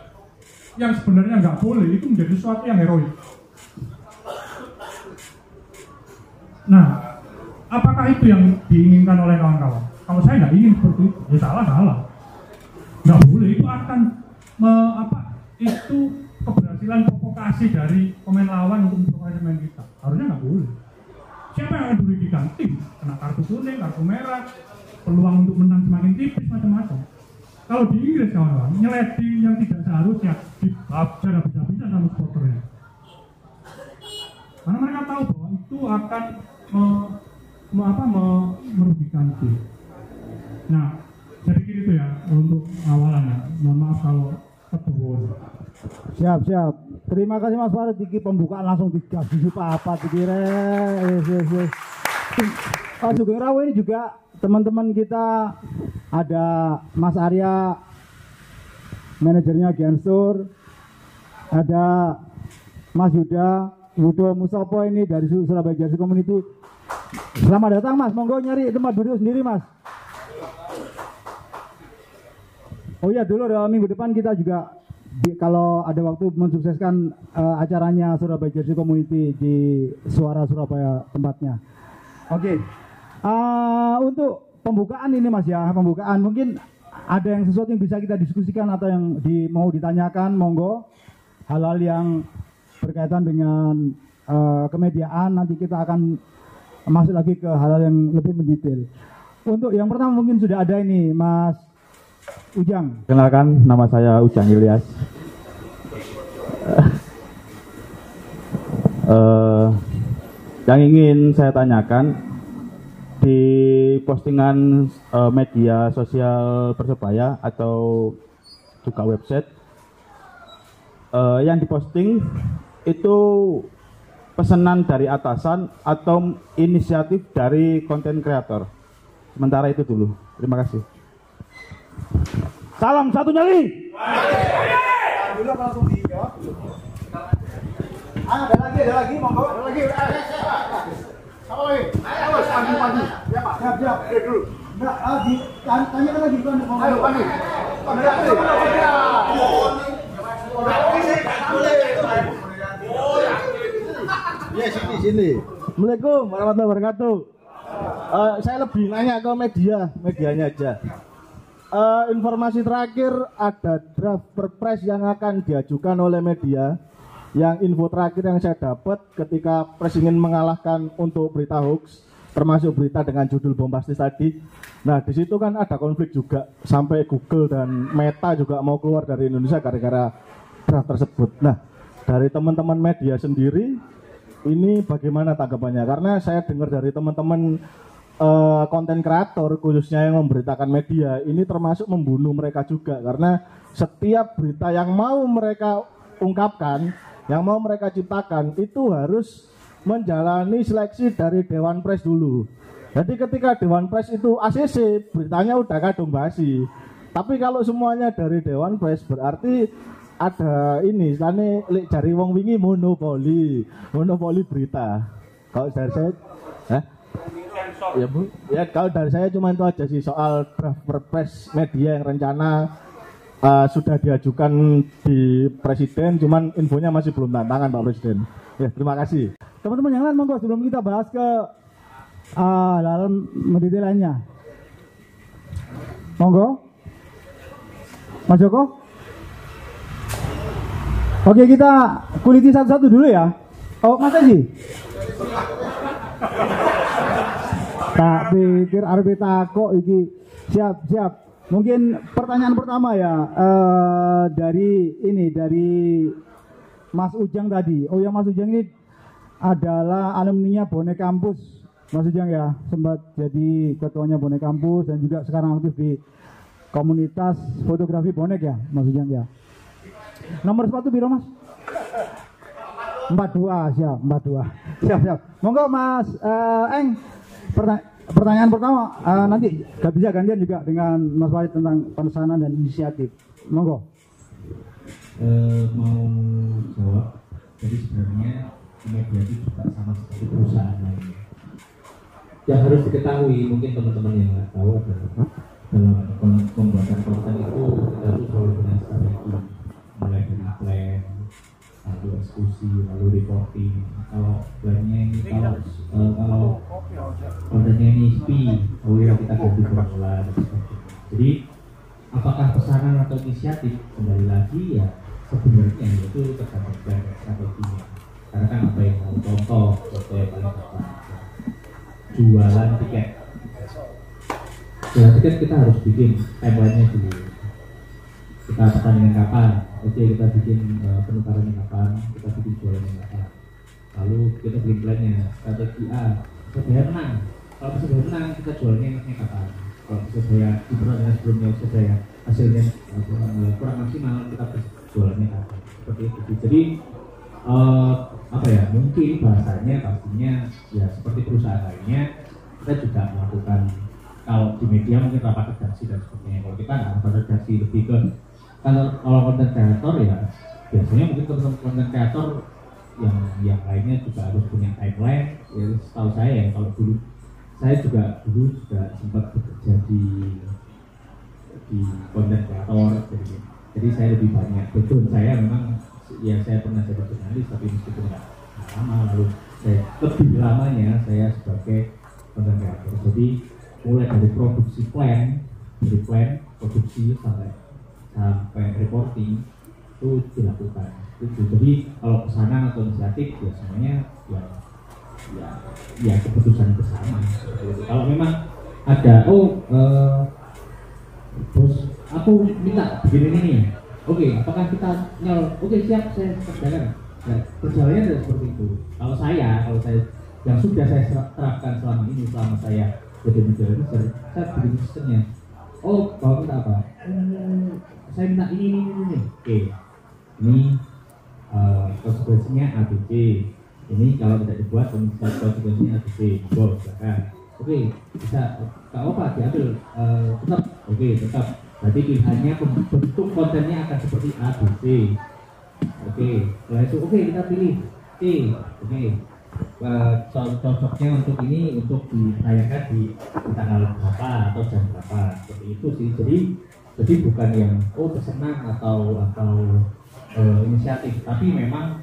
yang sebenarnya nggak boleh, itu menjadi sesuatu yang heroik. Nah, apakah itu yang diinginkan oleh kawan-kawan? Kalau saya nggak ingin seperti itu, ya salah. Nggak boleh, itu akan itu keberhasilan provokasi dari pemain lawan untuk memprovokasi pemain kita. Harusnya nggak boleh. Siapa yang akan dirugikan? Tim, kena kartu kuning, kartu merah, peluang untuk menang semakin tipis, macam-macam. Kalau di Inggris kawan-kawan, nyeleti yang tidak seharusnya dibaca bisa-bisa sama supporternya. Karena mereka tahu bahwa itu akan merugikan tim. Nah, saya pikir itu ya kalau keduun. Siap. Terima kasih Mas Farid. Iki pembukaan langsung digas apa yes. Pak Sugeng Rawo ini juga teman-teman kita ada Mas Arya, manajernya Gensur, ada Mas Yudo Mustopo ini dari Surabaya Jersey Community. Selamat datang Mas, monggo nyari tempat duduk sendiri Mas. Oh iya, dulu minggu depan kita juga kalau ada waktu mensukseskan acaranya Surabaya Jersey Community di Suara Surabaya tempatnya. Oke. Untuk pembukaan ini Mas ya, pembukaan mungkin ada yang sesuatu yang bisa kita diskusikan atau yang mau ditanyakan, monggo. Hal-hal yang berkaitan dengan kemediaan, nanti kita akan masuk lagi ke hal-hal yang lebih mendetail. Untuk yang pertama mungkin sudah ada ini Mas Ujang. Kenalkan, nama saya Ujang Ilyas. Yang ingin saya tanyakan, di postingan media sosial Persebaya atau juga website yang diposting itu pesanan dari atasan atau inisiatif dari konten kreator. Sementara itu dulu. Terima kasih. Salam satu nyali. Dulu langsung dijawab. Ada lagi, monggo. Ada lagi. Apa lagi? Ayo, pagi. Ya, Pak. Siap. Dulu. Enggak, tanyakan lagi kan. Ayo, pagi. Ya, sini. Assalamualaikum warahmatullahi wabarakatuh. Saya lebih nanya ke medianya aja. Informasi terakhir ada draft perpres yang akan diajukan oleh media. Yang info terakhir yang saya dapat ketika pres ingin mengalahkan untuk berita hoax, termasuk berita dengan judul bombastis tadi. Nah, di situ kan ada konflik juga, sampai Google dan Meta juga mau keluar dari Indonesia gara-gara draft tersebut. Nah, dari teman-teman media sendiri, ini bagaimana tanggapannya? Karena saya dengar dari teman-teman konten kreator khususnya yang memberitakan media, ini termasuk membunuh mereka juga, karena setiap berita yang mau mereka ungkapkan, yang mau mereka ciptakan itu harus menjalani seleksi dari Dewan Pers dulu. Jadi ketika Dewan Pers itu ACC, beritanya udah kadung basi. Tapi kalau semuanya dari Dewan Pers berarti ada ini, istilahnya jari wong wingi monopoli berita. Kalau dari saya, ya Bu, ya kalau dari saya cuma itu aja sih soal draft perpres media yang rencana sudah diajukan di Presiden, cuman infonya masih belum tantangan Pak Presiden. Ya, terima kasih. Teman-teman yang lain monggo sebelum kita bahas ke hal-hal mendetail lainnya. Monggo. Mas Joko. Oke, kita kuliti satu-satu dulu ya. Oh, Mas Egi. Tak pikir arep takok iki. Siap. Mungkin pertanyaan pertama ya dari Mas Ujang tadi. Oh ya, Mas Ujang ini adalah alumninya Bonek Kampus. Mas Ujang ya, sempat jadi ketuanya Bonek Kampus dan juga sekarang aktif di komunitas fotografi bonek ya, Mas Ujang ya. Nomor sepatu biru Mas? 42, siap, 42. Siap. Monggo Mas Eng, pertanyaan pertama nanti gak bisa gantian juga dengan Mas Farid tentang pesanan dan inisiatif. Monggo. Mau jawab, jadi sebenarnya media itu juga sama seperti perusahaan lainnya. Yang harus diketahui, mungkin teman-teman yang nggak tahu adalah dalam pembuatan konten itu kita tuh selalu punya strategi, mulai dari plan, lalu eksekusi, lalu reporting. Kalau plannya ini kalau kontennya ini kita ganti formula. Jadi apakah pesanan atau inisiatif, kembali lagi ya sebenarnya itu tergantung plan strateginya. Karena kan apa yang mau contoh yang paling gampang, jualan tiket. Jualan tiket kita harus bikin timeline-nya dulu. Kita pertandingan kapan? Oke, kita bikin penukarannya kapan? Kita bikin jualannya kapan? Lalu kita bikin plan-nya. Strategi A, Persebaya menang. Kalau Persebaya menang, kita jualnya kapan? Kalau Persebaya di pertandingan sebelumnya Persebaya hasilnya kurang maksimal, kita jualannya apa seperti itu. Jadi apa ya, mungkin bahasanya pastinya ya seperti perusahaan lainnya, kita juga melakukan, kalau di media mungkin rapat redaksi dan sebagainya. Kalau kita nggak rapat redaksi, lebih ke kalau konten kreator ya biasanya mungkin teman-teman konten kreator yang lainnya juga harus punya timeline. Ya, setahu saya ya, kalau dulu saya juga sempat bekerja di konten kreator, jadi saya lebih banyak, betul, saya memang ya saya pernah jadi jurnalis tapi meskipun nggak lama, lalu saya lebih lamanya saya sebagai konten kreator. Jadi mulai dari produksi dari plan produksi sampai reporting itu dilakukan. Jadi kalau pesanan atau inisiatif ya semuanya ya keputusan bersama. Kalau memang ada bos aku minta bikin ini, oke, apakah kita oke, siap, saya kerjakan. Nah, perjalanannya tidak seperti itu. Kalau saya yang sudah saya terapkan selama saya jadi media manager, saya bikin sistemnya. Bapak minta apa? Saya minta ini. Oke, ini konsekuensinya ABC. Ini kalau tidak dibuat konsekuensinya ABC. Silakan. Oke, bisa. Kalau apa diambil tetap. Oke, tetap. Berarti pilihannya bentuk kontennya akan seperti ABC. Oke, setelah itu kita pilih C. Oke, cocoknya untuk ini untuk ditayangkan di tanggal berapa atau jam berapa, seperti itu sih. Jadi bukan yang pesanan atau inisiatif, tapi memang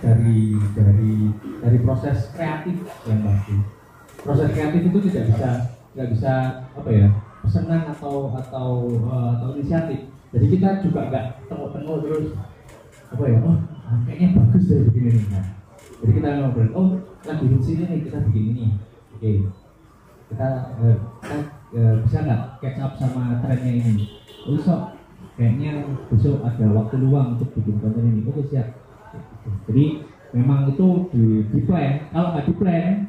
dari proses kreatif yang bagus. Proses kreatif itu tidak bisa apa ya, pesanan atau inisiatif. Jadi kita juga nggak tengok terus apa ya, kayaknya bagus dari begini nih. Nah, jadi kita ngobrol, lagi di sini nih, kita bikin ini. Oke, kita bisa nggak catch up sama trennya ini? Besok kayaknya besok ada waktu luang untuk bikin konten ini. Oke, siap. Jadi memang itu di plan. Kalau nggak di plan,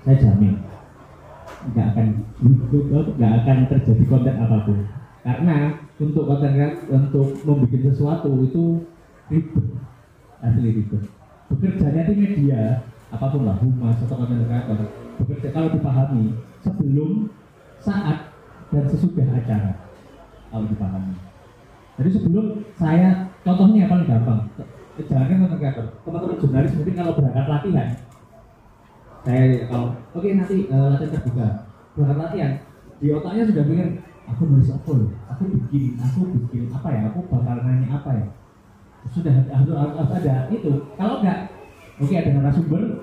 saya jamin nggak akan terjadi konten apapun. Karena untuk konten, untuk membuat sesuatu itu ribet, asli ribet. Bekerjanya di media apapun lah, humas atau konten kreator, bekerja kalau dipahami sebelum, saat, dan sesudah acara, kalau dipahami. Jadi sebelum saya, contohnya paling gampang, jangan konten kreator, teman-teman jurnalis mungkin kalau berangkat latihan, saya kalau nanti latihan terbuka, berangkat latihan, di otaknya sudah pikir, aku nulis apa loh, aku bikin apa ya, aku bakal nanya apa ya, sudah harus ada itu. Kalau enggak, ada narasumber,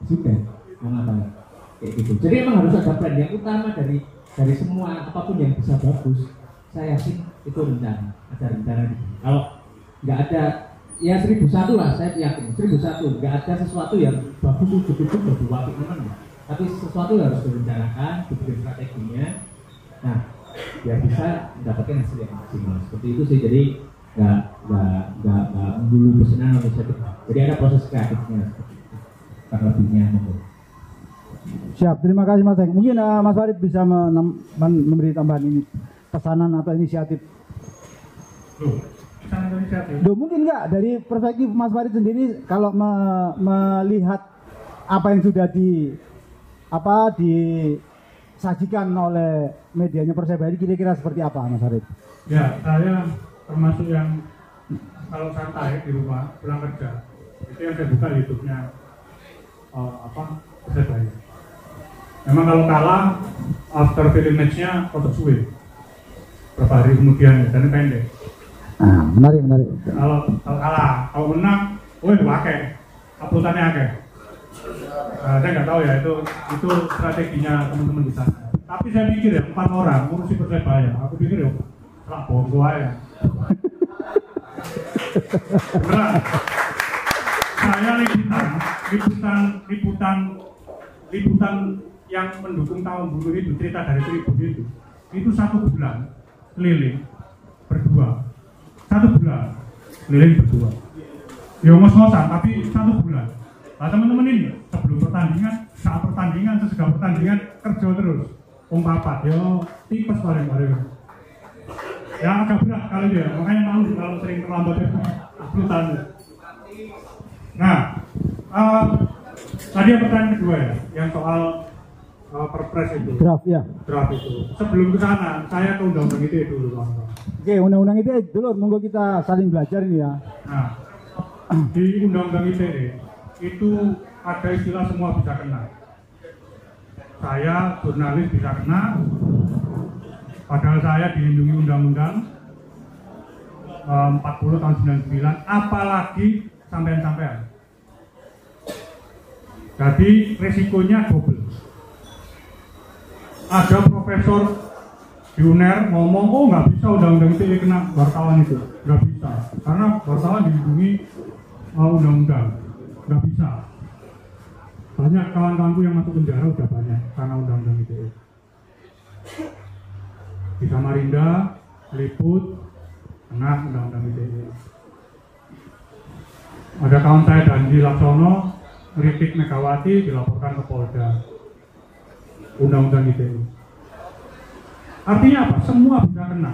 sudah mau ngapain, kayak gitu. Jadi emang harus ada plan yang utama dari semua apapun yang bisa bagus. Saya yakin itu rencana, ada rencana. Kalau nggak ada, ya 1001 lah, saya yakin 1001 nggak ada sesuatu yang bagus cukup bagi waktu teman, tapi sesuatu harus direncanakan, dibikin strateginya. Nah, biar bisa mendapatkan hasil yang maksimal. Seperti itu sih. Jadi nggak dulu pesanan atau inisiatif. Jadi ada proses kreatifnya seperti itu. Karena lebihnya monggo. Siap, terima kasih Mas Eng. Mungkin Mas Farid bisa memberi tambahan ini, pesanan atau inisiatif. Pesanan atau inisiatif? Mungkin nggak, dari perspektif Mas Farid sendiri, kalau melihat apa yang sudah disajikan oleh medianya Persebaya ini, kira-kira seperti apa Mas Farid? Ya, saya termasuk yang kalau santai di rumah pulang kerja, itu yang saya buka YouTube-nya Persebaya. Memang kalau kalah, after film match-nya foto suwe beberapa hari kemudian, dan pendek. Menarik. Kalau kalah, kalau menang, pakai uploadannya akeh. Saya nggak tahu ya, itu strateginya teman-teman di sana. Tapi saya pikir ya, 4 orang ngurusi Persebaya, aku pikir ya lah bonggo aja. Beneran. Saya liputan yang mendukung tahun buruh itu, cerita dari Tribun itu 1 bulan keliling berdua. 1 bulan keliling berdua. Ya ngos-ngosan, tapi 1 bulan. Nah teman-teman ini sebelum pertandingan, saat pertandingan, sesudah pertandingan kerja terus. papat, yo tipes paling. Ya agak berat kali dia, makanya malu kalau sering terlambat ya. Uploadan. Nah, tadi yang pertanyaan kedua ya, yang soal perpres itu. Draft ya. Draft itu. Sebelum ke sana, saya ke undang-undang ITE dulu, kawan-kawan. Oke, undang-undang ITE dulu, monggo kita saling belajar ini ya. Nah, di undang-undang ITE itu ada istilah semua bisa kena. Saya jurnalis bisa kena, padahal saya dilindungi undang-undang 40 tahun 99, apalagi sampean-sampean. Jadi resikonya double. Ada profesor di UNER ngomong, oh nggak bisa undang-undang ITE kena wartawan itu, nggak bisa, karena wartawan dilindungi undang-undang, nggak bisa. Banyak kawan-kawanku yang masuk penjara udah banyak karena undang-undang ITE. Di Samarinda, Liput, kena undang-undang ITE. Ada kawan saya Dandi Laksono, kritik Megawati, dilaporkan ke Polda. Undang-undang ITE. Artinya apa? Semua bisa kena.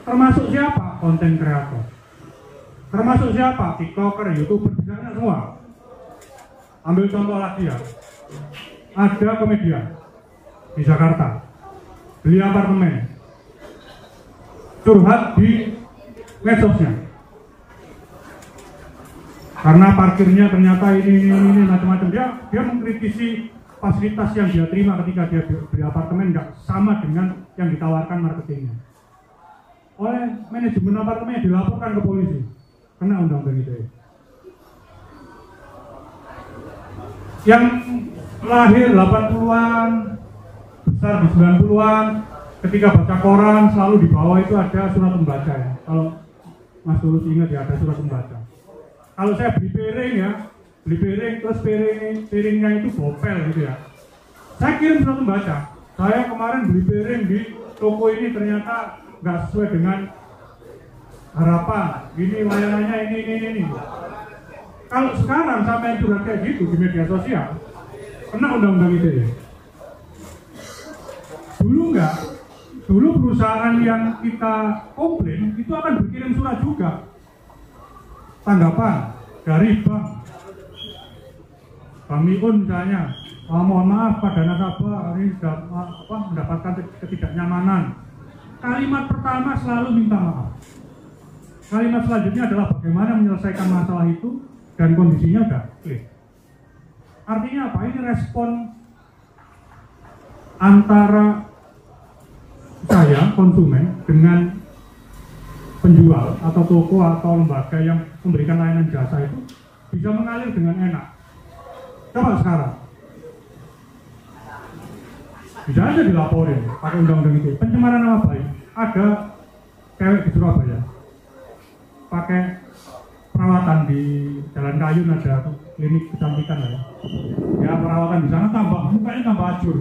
Termasuk siapa? Konten kreator. Termasuk siapa? TikToker, YouTuber, bisa kena semua. Ambil contoh lagi ya. Ada komedian di Jakarta, beli apartemen, curhat di medsosnya. Karena parkirnya ternyata ini macam-macam, dia mengkritisi fasilitas yang dia terima ketika dia beli apartemen nggak sama dengan yang ditawarkan marketingnya. Oleh manajemen apartemen dilaporkan ke polisi, kena undang-undang ITE. Yang lahir 80-an, besar di 90-an, ketika baca koran selalu di bawah itu ada surat membaca ya. Kalau Mas Tulus ingat ya, ada surat membaca. Kalau saya beli piring ya, beli piring terus piringnya itu bopel gitu ya, saya kirim surat membaca. Saya kemarin beli piring di toko ini ternyata nggak sesuai dengan harapan, ini layanannya ini. Kalau sekarang sampai curhat kayak gitu di media sosial, kena undang-undang ITE. Dulu enggak, dulu perusahaan yang kita komplain itu akan berkirim surat juga, tanggapan dari bank Miun misalnya, mohon maaf pada nasabah ini sudah mendapatkan ketidaknyamanan. Kalimat pertama selalu minta maaf. Kalimat selanjutnya adalah bagaimana menyelesaikan masalah itu dan kondisinya udah clear. Artinya apa? Ini respon antara saya konsumen dengan penjual atau toko atau lembaga yang memberikan layanan jasa itu bisa mengalir dengan enak. Coba sekarang bisa aja dilaporin pakai undang-undang itu. Pencemaran nama baik. Ada cewek di Surabaya pakai perawatan di Jalan Kayu, ada klinik kecantikan ya, perawatan di sana mukanya tambah hancur.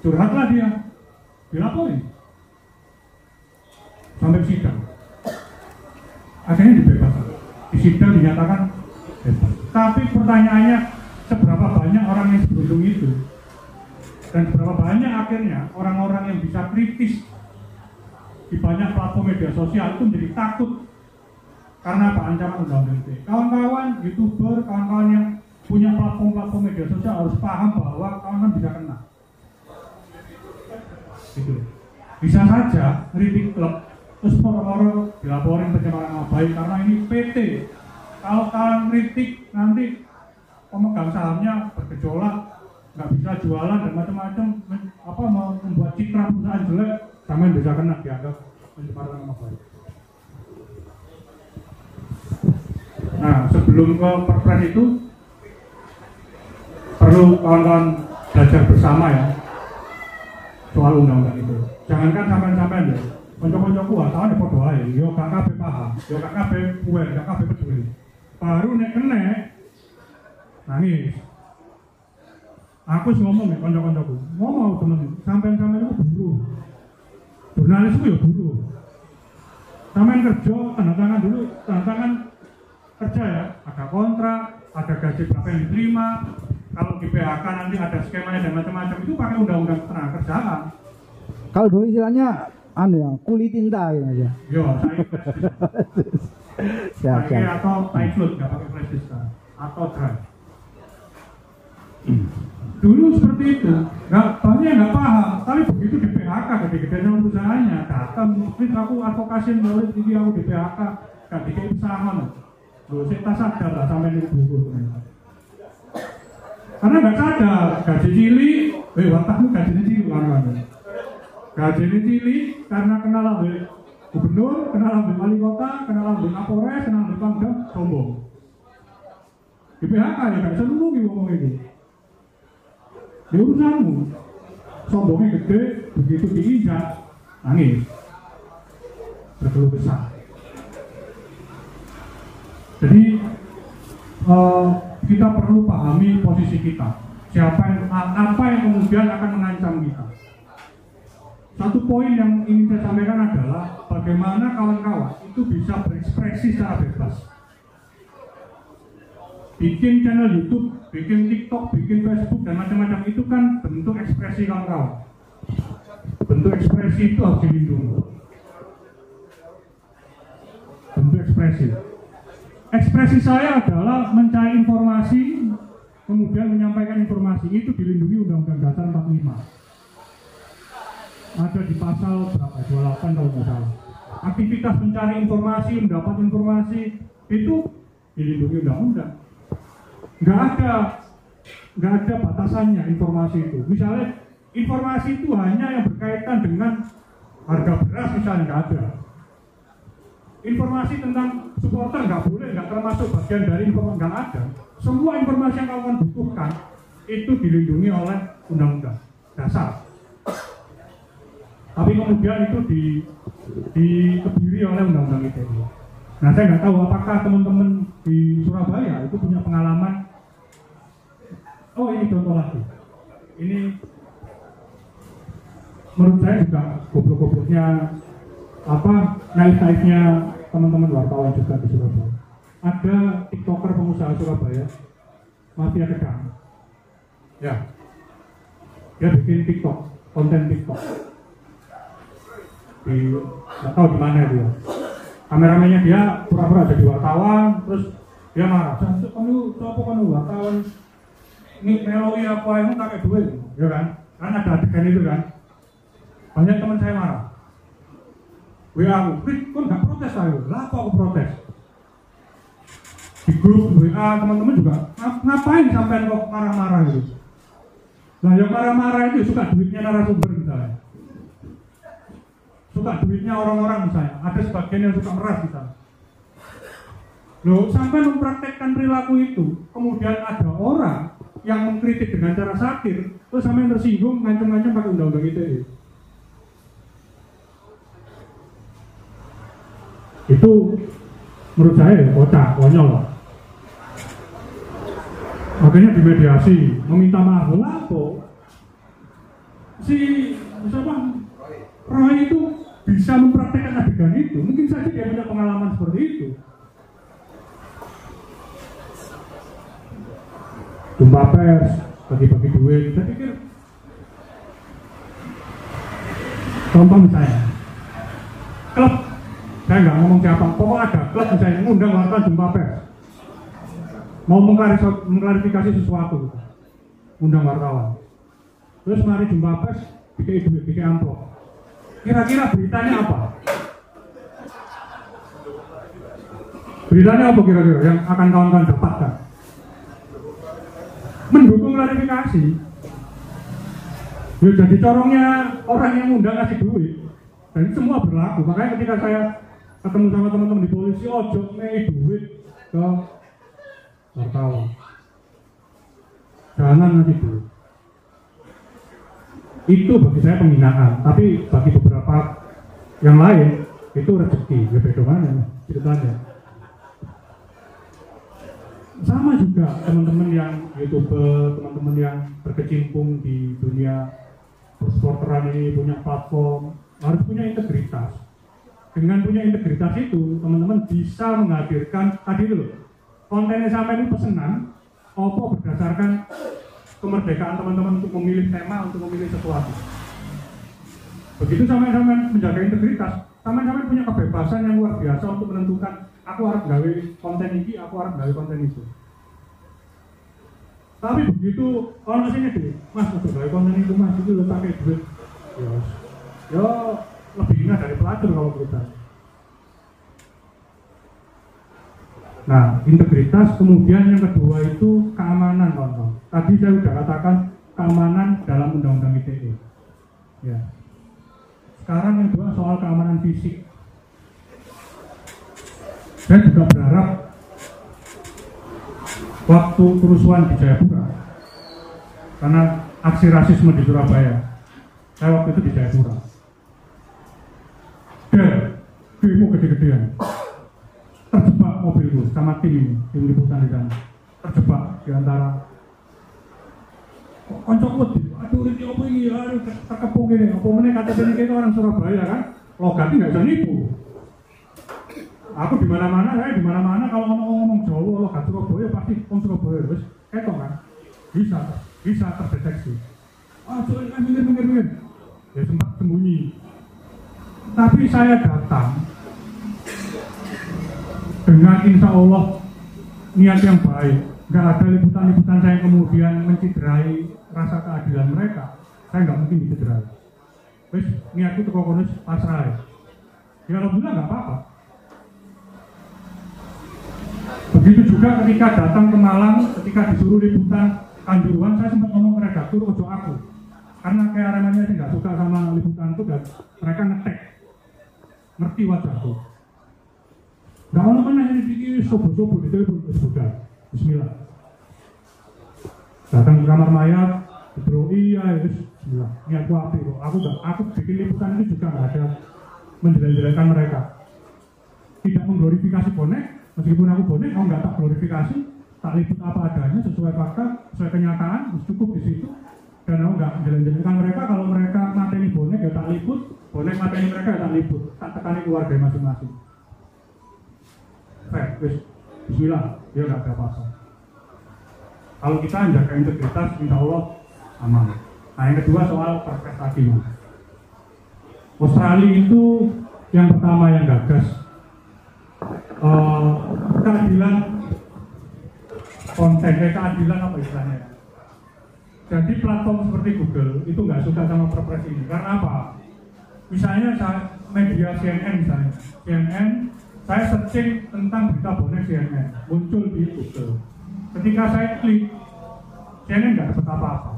Curhatlah dia, dilaporin sampai sidang. Akhirnya dibebaskan. Di sidang dinyatakan bebas. Tapi pertanyaannya, seberapa banyak orang yang beruntung itu dan seberapa banyak akhirnya orang-orang yang bisa kritis di banyak platform media sosial itu menjadi takut karena apa? Ancaman undang-undang ITE. Kawan-kawan YouTuber, kawan-kawan yang punya platform media sosial harus paham bahwa kawan-kawan bisa kena. Gitu. Bisa saja kritik klub terus moro-moro dilaporin pencemaran nama baik karena ini PT. Kalau kalian kritik nanti pemegang sahamnya bergejolak, nggak bisa jualan dan macam-macam, mau membuat citra perusahaan jelek, sampean bisa kena dianggap pencemaran nama baik. Nah, sebelum ke perpres itu perlu kawan-kawan belajar bersama ya soal undang-undang itu. Jangankan sampean-sampean ya, konco-koncoku wartawan ya padha ae, yo gak kabeh paham, yo gak kabeh aware, gak kabeh peduli. Baru nek kena nangis. Aku ngomong ya konco-koncoku, ngomong temen, sampean-sampean itu buruh. Jurnalis itu ya buruh. Sampean kerja, tanda tangan dulu, tanda tangan kerja ya, ada kontrak, ada gaji berapa yang diterima, kalau di PHK nanti ada skemanya dan macam-macam itu pakai undang-undang ketenaga kerjaan. Kalau dulu istilahnya ya, kulit tinta gitu aja. Yo, saya Siap, pakai siap. atau tie float, nggak pakai flash disk atau drive. Dulu seperti itu, banyak nggak paham, tapi begitu di PHK gede-gedenya perusahaannya datang, mungkin aku advokasi nulis ini aku di PHK, gak dikasih pesangon. Loh, saya tak sadar lah sampai ini buku. Karena nggak sadar, gaji cilik, watakmu gaji cilik orang-orang. Gaji cilik karena kenal ambil gubernur, kenal ambil wali kota, kenal ambil kapolres, kenal ambil pangdam, sombong. Di PHK ya nggak bisa nunggu ngomong ini. Di urusanmu, sombongnya gede, begitu diinjak, nangis, berkeluh kesah. Jadi kita perlu pahami posisi kita, apa yang kemudian akan mengancam kita. Satu poin yang ingin saya sampaikan adalah bagaimana kawan-kawan itu bisa berekspresi secara bebas. Bikin channel YouTube, bikin TikTok, bikin Facebook dan macam-macam itu kan bentuk ekspresi kawan-kawan. Bentuk ekspresi itu harus dilindungi. Bentuk ekspresi. Ekspresi saya adalah mencari informasi, kemudian menyampaikan informasi itu dilindungi Undang-Undang Dasar 45. Ada di pasal berapa? 28 kalau nggak salah. Aktivitas mencari informasi, mendapat informasi itu dilindungi undang-undang. Nggak ada batasannya informasi itu. Misalnya informasi itu hanya yang berkaitan dengan harga beras misalnya, nggak ada. Informasi tentang supporter nggak boleh, nggak termasuk bagian dari informasi, nggak ada. Semua informasi yang kawan butuhkan itu dilindungi oleh undang-undang dasar. Tapi kemudian itu dikebiri oleh undang-undang ITE. Nah, saya nggak tahu apakah teman-teman di Surabaya itu punya pengalaman. Oh, ini contoh lagi. Ini menurut saya juga goblok-gobloknya naif-naifnya teman-teman wartawan juga di Surabaya. Ada TikToker pengusaha Surabaya, Mafia Kedang. Ya, dia bikin TikTok, konten TikTok. Nggak tahu di mana dia. Kameramennya dia pura-pura jadi wartawan, terus dia marah. Kamu wartawan ini meloi apa yang pakai duit, ya kan? Kan ada adegan itu kan. Banyak teman saya marah. WA aku, kok nggak protes saya? Lah kok aku protes? Di grup WA teman-teman juga ngapain sampai kok marah-marah gitu? Nah, yang marah-marah itu suka duitnya narasumber misalnya. Suka duitnya orang-orang misalnya. Ada sebagian yang suka meras misalnya. Loh, sampai mempraktekkan perilaku itu, kemudian ada orang yang mengkritik dengan cara satir, terus sampai tersinggung, ngancam-ngancam pakai undang-undang ITE. Itu menurut saya ya kocak, konyol lah. Makanya dimediasi, meminta maaf. Lalu si siapa Roy itu bisa mempraktekkan adegan itu, mungkin saja dia punya pengalaman seperti itu. Jumpa pers, bagi-bagi duit, saya pikir contoh misalnya klub, saya nggak ngomong siapa, pokoknya ada klub misalnya ngundang wartawan jumpa pers, mau mengklarifikasi sesuatu, undang wartawan, terus mari jumpa pers, bikin duit, bikin amplop. Kira-kira beritanya apa? Beritanya apa kira-kira yang akan kawan-kawan dapatkan? Mendukung klarifikasi. Ya, jadi corongnya orang yang undang ngasih duit. Dan semua berlaku. Makanya ketika saya ketemu sama teman-teman di polisi, ojo ngei duit ke wartawan. Jangan ngasih duit. Itu bagi saya penghinaan, tapi bagi beberapa yang lain itu rezeki. Ya beda mana ceritanya. Sama juga teman-teman yang YouTuber, teman-teman yang berkecimpung di dunia persporteran ini, punya platform, harus punya integritas. Dengan punya integritas itu, teman-teman bisa menghadirkan tadi loh, kontennya sampai ini pesenan, opo berdasarkan kemerdekaan teman-teman untuk memilih tema, untuk memilih sesuatu. Begitu sama-sama menjaga integritas, sama-sama punya kebebasan yang luar biasa untuk menentukan aku harus gawe konten ini, aku harus gawe konten itu. Tapi begitu kalau nasinya gini, mas untuk gawe konten itu mas itu lo pakai duit, ya lebih hina dari pelacur kalau kita. Nah, integritas, kemudian yang kedua itu keamanan, kawan-kawan. Tadi saya sudah katakan keamanan dalam undang-undang ITE. Ya. Sekarang yang kedua soal keamanan fisik. Saya juga berharap waktu kerusuhan di Jayapura, karena aksi rasisme di Surabaya, saya waktu itu di Jayapura. Demo gede-gedean. Terjebak mobilku sama tim liputan di sana, terjebak di antara koncok aduh ini apa ini, aduh terkepung ini, apa ini KTP ini orang Surabaya kan, logatnya nggak bisa nipu. Aku di mana-mana, saya di mana-mana kalau ngomong Jawa, logat Surabaya pasti orang Surabaya, terus ketok kan, bisa terdeteksi. Soalnya kan minggir, ya sempat sembunyi. Tapi saya datang dengan insya Allah niat yang baik, nggak ada liputan-liputan saya kemudian menciderai rasa keadilan mereka, saya nggak mungkin dicederai. Terus niatku itu kokonis pasrah, ya alhamdulillah nggak apa-apa. Begitu juga ketika datang ke Malang, ketika disuruh liputan Kanjuruhan, saya sempat ngomong ke redaktur ojo aku, karena kayak Aremania sih nggak suka sama liputan itu dan mereka ngetek, ngerti wajahku. Gak mau mana ini dikit sobo-sobo di telepon, sudah, bismillah. Datang ke kamar mayat, bro iya, bismillah. Ini aku api kok, aku bikin liputan ini juga gak ada menjelek-jelekan mereka. Tidak mengglorifikasi bonek, meskipun aku bonek, aku gak tak glorifikasi, tak liput apa adanya, sesuai fakta, sesuai kenyataan, cukup di situ. Dan aku gak menjelek-jelekan mereka, kalau mereka mateni bonek ya tak liput, bonek mateni mereka ya tak liput, tak tekani keluarga masing-masing. Bismillah, dia nggak ada apa-apa. Kalau kita menjaga integritas, insya Allah aman. Nah yang kedua soal perspektif. Australia itu yang pertama yang gagas keadilan konten, keadilan apa istilahnya? Jadi platform seperti Google itu nggak suka sama perpres ini. Karena apa? Misalnya media CNN misalnya, CNN. Saya searching tentang berita bonek CNN, muncul di Google. Ketika saya klik, CNN nggak dapat apa-apa.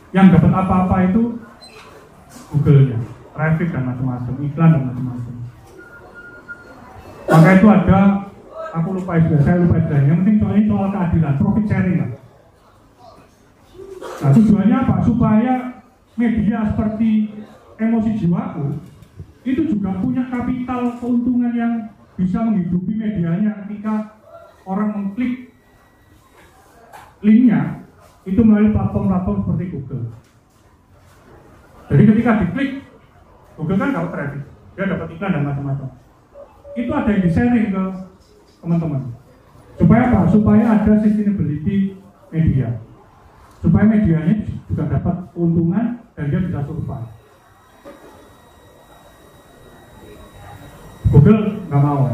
Yang dapat apa-apa itu Google-nya, traffic dan macam-macam, iklan dan macam-macam. Maka itu ada, saya lupa istilahnya. Yang penting soal keadilan, profit sharing lah. Nah tujuannya apa? Supaya media seperti Emosi Jiwaku itu juga punya kapital keuntungan yang bisa menghidupi medianya ketika orang mengklik linknya itu melalui platform-platform seperti Google. Jadi ketika diklik, Google kan dapat traffic, dia dapat iklan dan macam-macam. Itu ada yang di-sharing ke teman-teman. Supaya apa? Supaya ada sustainability media. Supaya medianya juga dapat keuntungan dan dia bisa survive. Google nggak mau,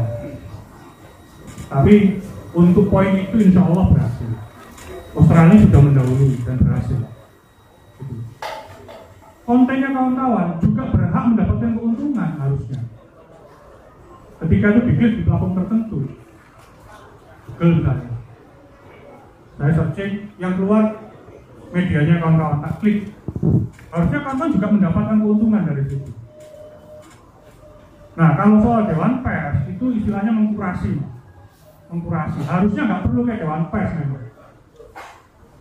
tapi untuk poin itu insya Allah berhasil. Australia sudah mendahului dan berhasil. Kontennya kawan-kawan juga berhak mendapatkan keuntungan harusnya. Ketika itu diklik di platform tertentu, Google misalnya, saya searching yang keluar medianya kawan-kawan tak klik, harusnya kawan-kawan juga mendapatkan keuntungan dari situ. Nah, kalau soal Dewan Pers itu istilahnya mengkurasi. Harusnya nggak perlu kayak Dewan Pers memang.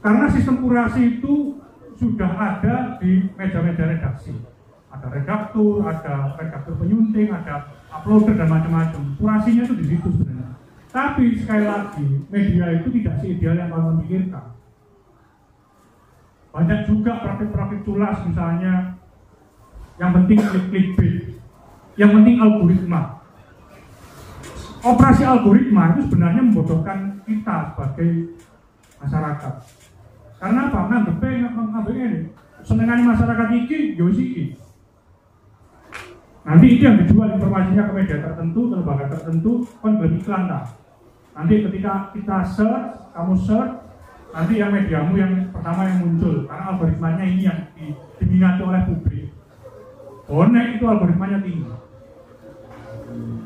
Karena sistem kurasi itu sudah ada di meja-meja redaksi. Ada redaktur, ada redaktur penyunting, ada uploader dan macam-macam. Kurasinya itu di situ sebenarnya. Tapi sekali lagi, media itu tidak seideal yang kamu pikirkan. Banyak juga praktik-praktik culas misalnya, yang penting clickbait. Yang penting algoritma. Operasi algoritma itu sebenarnya membodohkan kita sebagai masyarakat. Karena apa? Nganggep ini senengane masyarakat iki yo iki. Nanti itu yang dijual informasinya ke media tertentu, ke lembaga tertentu, kan beriklan tak. Nanti ketika kita search, kamu search, nanti yang mediamu yang pertama yang muncul, karena algoritmanya ini yang diminati oleh publik. Bonek itu algoritmanya tinggi.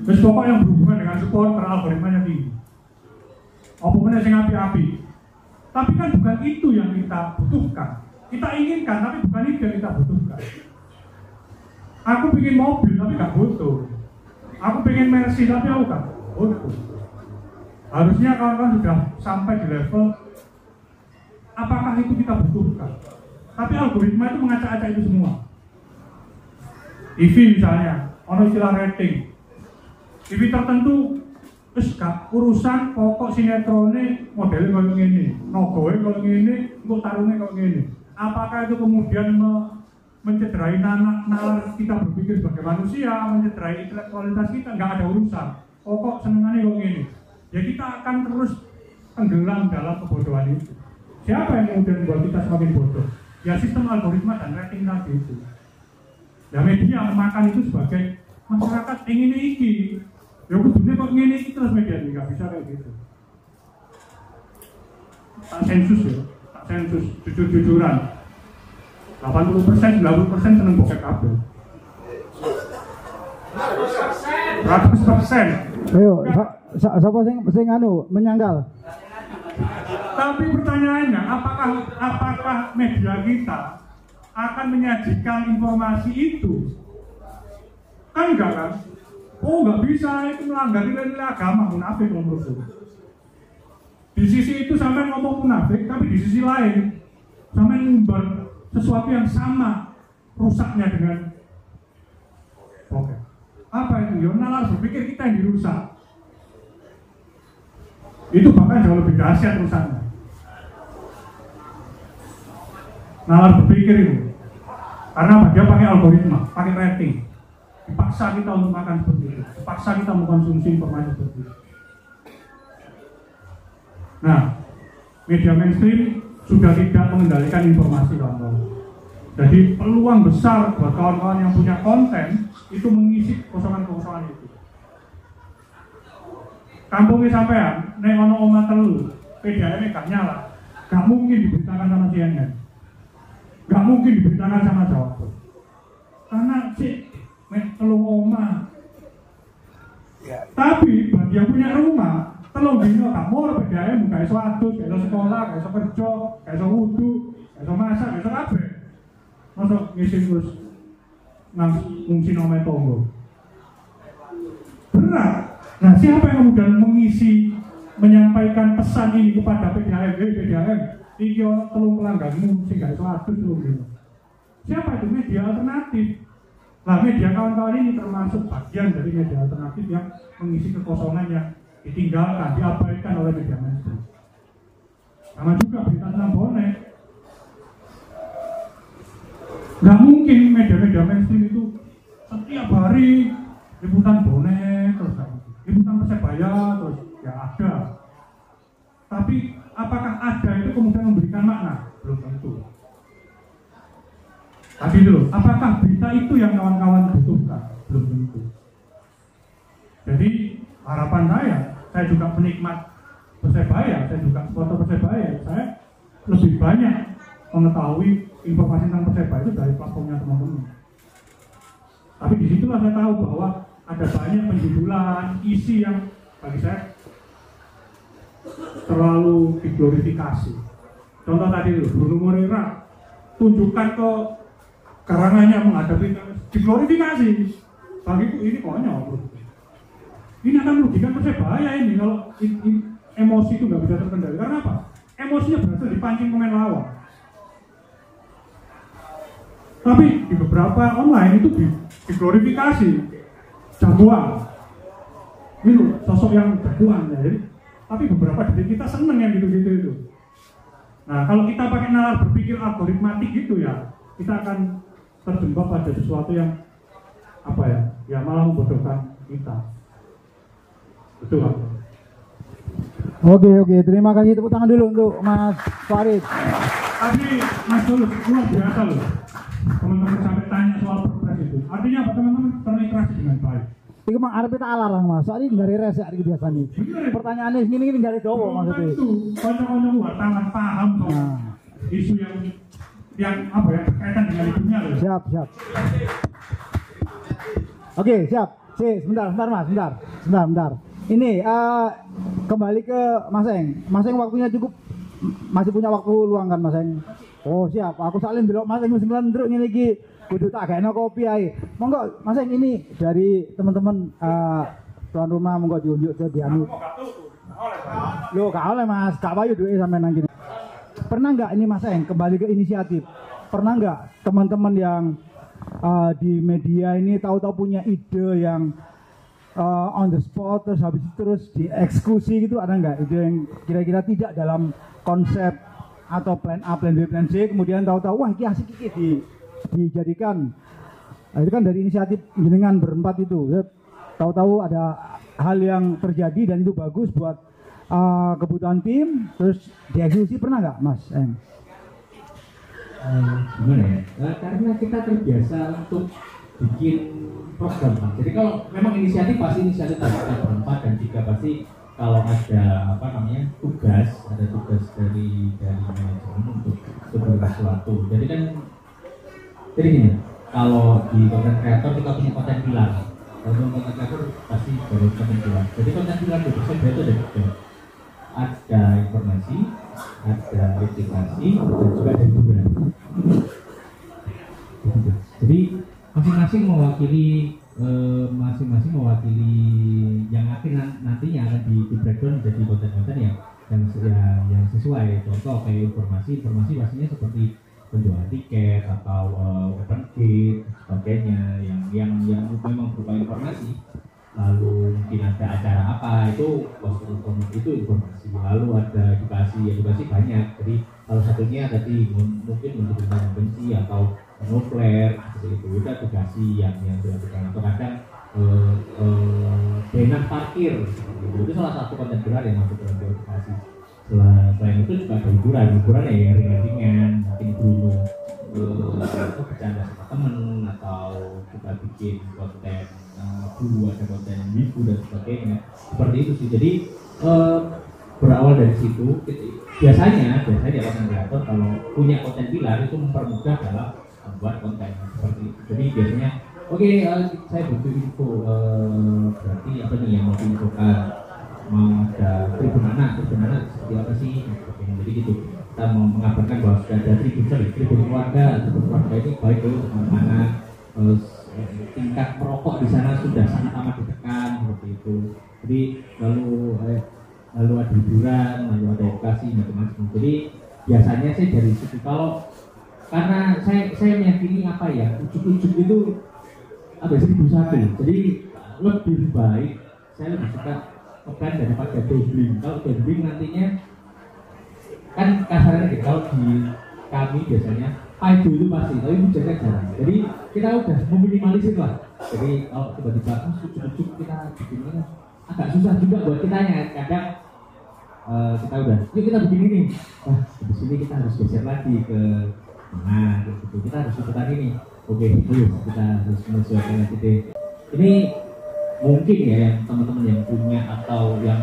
Terus pokok yang berhubungan dengan support karena algoritmanya tinggi. Apa benar sing api-api? Tapi kan bukan itu yang kita butuhkan. Kita inginkan, tapi bukan itu yang kita butuhkan. Aku pengen mobil tapi gak butuh. Aku pengen Mercy tapi aku gak butuh. Harusnya kawan-kawan sudah sampai di level apakah itu kita butuhkan. Tapi algoritma itu mengacak-acak itu semua. TV misalnya, ono istilah rating. TV tertentu terus gak urusan pokok sinetrone modelnya kalau gini, nogoe kalau gini, untuk tarungnya kalau gini. Apakah itu kemudian mencederai nalar kita berpikir sebagai manusia, mencederai intelektualitas kita, nggak ada urusan. Pokok senengannya kok gini. Ya kita akan terus tenggelam dalam kebodohan itu. Siapa yang kemudian membuat kita semakin bodoh? Ya sistem algoritma dan rating tadi itu. Ya media memakan itu sebagai masyarakat ingin iki. Ya kudunya kok ngene iki terus media nggak bisa kayak gitu. Tak sensus ya, tak sensus jujur-jujuran. 80%, 90% seneng bokep kabel. 100%. Ayo, siapa sing anu menyangkal? Tapi pertanyaannya, apakah media kita akan menyajikan informasi itu? Kan enggak kan? Oh enggak bisa, itu melanggar nilai-nilai agama, munafik menurutku. Di sisi itu sampai ngomong munafik, tapi di sisi lain sampai ngumbar sesuatu yang sama rusaknya dengan oke. Apa itu? Ya nalar berpikir kita yang dirusak. Itu bahkan jauh lebih dahsyat rusaknya. Nalar berpikir itu. Karena apa? Dia pakai algoritma, pakai rating. Dipaksa kita untuk makan seperti itu. Dipaksa kita mengkonsumsi informasi seperti itu. Nah, media mainstream sudah tidak mengendalikan informasi kawan-kawan. Jadi peluang besar buat kawan-kawan yang punya konten itu mengisi kekosongan-kekosongan itu. Kampungnya sampean, nek ono omah telu, PDAM gak nyala, gak mungkin diberitakan sama CNN, gak mungkin diberitakan sama Jawa Barat. Karena sih, nek telu omah. Tapi bagi yang punya rumah, telung dino gak mau PDAM, gak iso adus, gak iso sekolah, gak iso kerja, gak iso wudu, gak iso masak, gak iso kabeh. Masuk ngisi terus nang ngungsi nomor tonggo. Berat. Nah, siapa yang kemudian mengisi, menyampaikan pesan ini kepada PDAM, PDAM, iki ono telung pelangganmu sing gak iso adus telung dino. Siapa itu? Media alternatif. Nah, media kawan-kawan ini termasuk bagian dari media alternatif yang mengisi kekosongan yang ditinggalkan, diabaikan oleh media mainstream. Sama juga berita tentang bonek. Nggak mungkin media-media mainstream itu setiap hari liputan bonek terus liputan Persebaya terus ya ada. Tapi apakah ada itu kemudian memberikan makna? Belum tentu. Tadi dulu, apakah berita itu yang kawan-kawan butuhkan? Belum tentu. Jadi harapan saya juga penikmat Persebaya, saya juga supporter Persebaya, saya lebih banyak mengetahui informasi tentang Persebaya itu dari platformnya teman-teman. Tapi disitulah saya tahu bahwa ada banyak penjujulan, isi yang bagi saya terlalu diglorifikasi. Contoh tadi itu, Bruno Moreira tunjukkan ke karangannya menghadapi diglorifikasi. Bagiku ini konyol, bro. Ini akan merugikan Persebaya ini kalau emosi itu nggak bisa terkendali. Karena apa? Emosinya berhasil dipancing pemain lawan. Tapi di beberapa online itu diglorifikasi jagoan. Ini loh, sosok yang jagoan ya. Jadi, tapi beberapa dari kita seneng yang gitu-gitu itu. Nah, kalau kita pakai nalar berpikir algoritmatik gitu ya, kita akan terjebak pada sesuatu yang apa ya? Ya malah membodohkan kita. Betul kan? Oke, terima kasih, tepuk tangan dulu untuk Mas Farid. Tadi Mas Tulus luar biasa loh. Teman-teman sampai tanya soal progres itu. Artinya apa teman-teman terliterasi dengan baik. Iku mang arep tak alarang Mas. Soalnya nggak ada resek iki biasa nih. Pertanyaannya ini nggak ada dowo maksudnya. Itu kanca-kanca wartawan paham soal isu yang apa ya berkaitan dengan hidupnya loh. Siap. Oke, siap. Sebentar Mas, sebentar. Ini kembali ke Mas Eng. Mas Eng waktunya cukup, masih punya waktu luang kan Mas Eng? Oh siap, aku salin dulu Mas Eng wis nglendruk ngene iki. Kudu tak gaekno kopi ae. Monggo Mas Eng, ini dari teman-teman tuan rumah, monggo diunjuk ke dianu. Loh, gak oleh Mas, gak payu duwe sampean nang kene. Pernah nggak ini Mas Eng kembali ke inisiatif? Pernah nggak teman-teman yang di media ini tahu-tahu punya ide yang on the spot terus dieksekusi gitu, ada nggak ide yang kira-kira tidak dalam konsep atau plan A, plan B, plan C, kemudian tahu-tahu wah ini asik ini dijadikan. Nah, itu kan dari inisiatif jenengan berempat itu, ya, tahu-tahu ada hal yang terjadi dan itu bagus buat kebutuhan tim, terus dieksekusi. Pernah nggak Mas Eng? Gimana ya? Karena kita terbiasa untuk bikin program. Jadi kalau memang inisiatif pasti inisiatif dari kita berempat, dan juga pasti kalau ada tugas dari manajemen untuk sebuah sesuatu. Jadi gini, kalau di konten kreator kita punya konten pilar. Kalau konten kreator pasti baru konten pilar. Jadi konten pilar itu ada tiga. Ada informasi, ada edukasi, dan juga ada hiburan. Jadi masing-masing mewakili yang nantinya akan di breakdown menjadi konten-konten yang sesuai. Contoh kayak informasi pastinya seperti penjualan tiket atau open gate sebagainya yang memang berupa informasi. Lalu mungkin ada acara apa, itu informasi. Lalu ada edukasi banyak. Jadi salah satunya tadi mungkin menunjukkan benci atau nuklir seperti itu edukasi yang dilakukan, atau kadang benak parkir itu salah satu konten pilar yang masuk dalam edukasi. Selain itu juga ada hiburan ya ringan-ringan, mungkin bercanda sama temen, atau kita bikin konten ada konten wibu dan sebagainya, seperti itu sih. Jadi berawal dari situ, biasanya konten kreator kalau punya konten pilar itu mempermudah dalam membuat konten seperti itu. Jadi biasanya saya butuh info, berarti apa nih yang mau diinfokan, mau ada tribun anak seperti apa sih, jadi gitu. Kita mau mengabarkan bahwa sudah ada tribun keluarga itu baik dulu untuk anak-anak, tingkat merokok di sana sudah sangat amat ditekan seperti itu. Jadi lalu ada hiburan, lalu ada edukasi macam-macam. Jadi biasanya saya dari situ, karena saya meyakini ujuk-ujuk itu ada 1001. Jadi lebih baik, saya lebih suka ngeban daripada doubling. Kalau doubling nantinya kan kasarnya gitu, kalau di kami biasanya itu pasti, tapi hujannya jarang. Jadi kita udah meminimalisir lah. Jadi kalau tiba-tiba ujuk-ujuk kita bikin ini agak susah juga buat kitanya. Kadang kita udah, yuk kita bikin ini, di sini kita harus geser lagi ke gitu. Kita harus ikutan ini. Oke, ayo kita harus menyesuaikan gitu. Ini mungkin ya yang teman-teman yang punya atau yang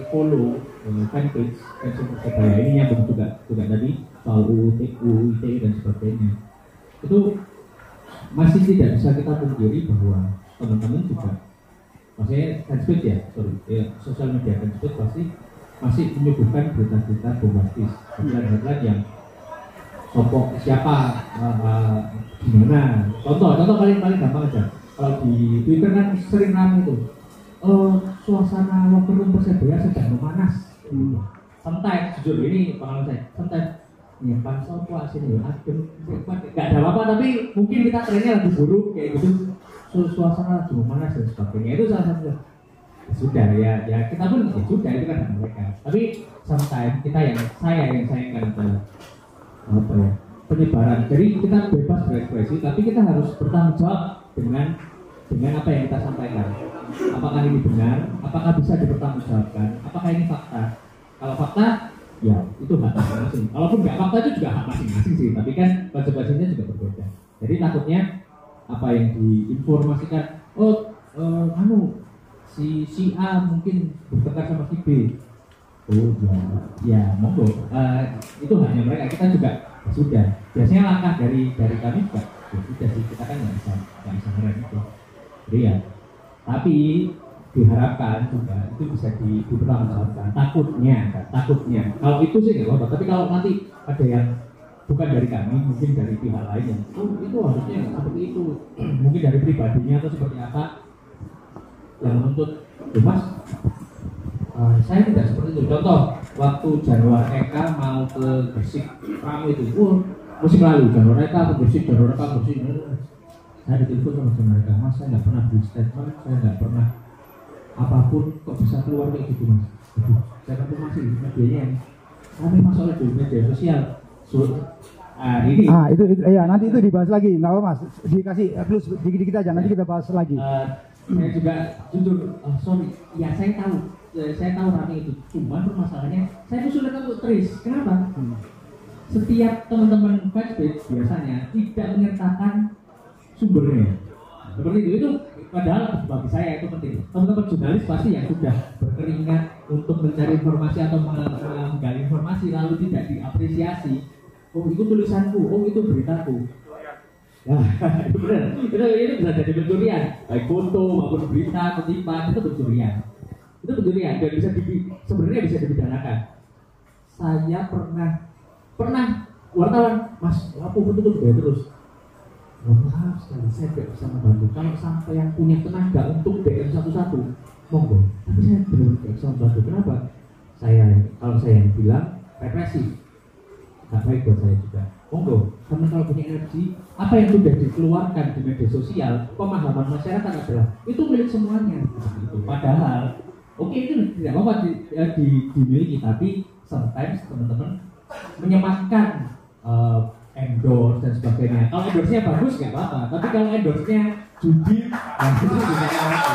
follow fanpage Persebaya ini yang juga tadi soal UU ITE dan sebagainya, itu masih tidak bisa kita pungkiri bahwa teman-teman juga, maksudnya fanpage sosial media fanpage pasti masih menyuguhkan berita-berita bombastis, headline yang sopok siapa, gimana. Contoh paling gampang aja. Kalau di Twitter kan sering ramai itu, suasana locker room Persebaya sedang memanas. Santai, jujur ini pengalaman saya. Santai. Ya pansel puas ini, adem, nggak ada apa-apa, tapi mungkin kita trennya lagi buruk kayak gitu. Suasana lagi memanas dan sebagainya. Itu salah satu. Sudah ya kita pun sudah, itu kan mereka. Tapi sometimes saya yang sayangkan adalah penyebaran. Jadi kita bebas berekspresi, tapi kita harus bertanggung jawab dengan dengan apa yang kita sampaikan. Apakah ini benar? Apakah bisa dipertanggungjawabkan? Apakah ini fakta? Kalau fakta, ya itu hak masing-masing. Kalaupun nggak fakta itu juga hak masing-masing sih, tapi kan konsekuensinya juga berbeda. Jadi takutnya apa yang diinformasikan, si A mungkin bertengkar sama si B. Oh ya monggo. Itu hanya mereka, kita juga sudah. Biasanya langkah dari kami juga, ya sudah sih, kita kan nggak bisa ngerem itu. Jadi ya, tapi diharapkan juga itu bisa dipertanggungjawabkan. Takutnya. Kalau itu sih nggak apa-apa. Tapi kalau nanti ada yang bukan dari kami, mungkin dari pihak lain yang itu harusnya seperti itu, mungkin dari pribadinya atau seperti apa yang menuntut, Mas, saya tidak seperti itu. Contoh, waktu Januar Eka mau ke Gresik, Pramu itu, musim lalu Januar Eka ke Gresik, saya ditelepon sama mereka, Mas, saya nggak pernah beri statement, saya nggak pernah apapun, kok bisa keluar kayak gitu, Mas. Saya konfirmasi medianya, kami masuk di media sosial. Ini. Itu ya, nanti itu dibahas lagi, nggak apa Mas, dikasih plus dikit-dikit aja, nanti kita bahas lagi. Saya juga jujur, sorry, ya saya tahu rame itu, cuma permasalahannya saya kesulitan untuk trace. Kenapa? Setiap teman-teman fanpage biasanya tidak menyertakan sumbernya. Seperti itu padahal bagi saya itu penting. Teman-teman jurnalis pasti yang sudah berkeringat untuk mencari informasi atau menggali informasi lalu tidak diapresiasi. Oh itu tulisanku, oh itu beritaku. Ya, itu benar. Itu bisa jadi pencurian, baik foto maupun berita, kutipan itu pencurian. Itu pencurian dan sebenarnya bisa dipidanakan. Saya pernah wartawan, Mas, aku betul bayar terus. Maaf sekali, saya tidak bisa membantu. Kalau sampai yang punya tenaga untuk DM satu-satu, monggo. Tapi saya belum bisa membantu. Kenapa? Kalau saya yang bilang represi, nggak baik buat saya juga. Monggo, karena kalau punya energi, apa yang sudah dikeluarkan di media sosial, pemahaman masyarakat adalah itu milik semuanya. Gitu. Padahal, oke itu tidak apa-apa dimiliki, tapi sometimes teman-teman menyematkan endorse dan sebagainya. Kalau endorse-nya bagus nggak apa-apa, tapi kalau endorse-nya judi, itu juga apa.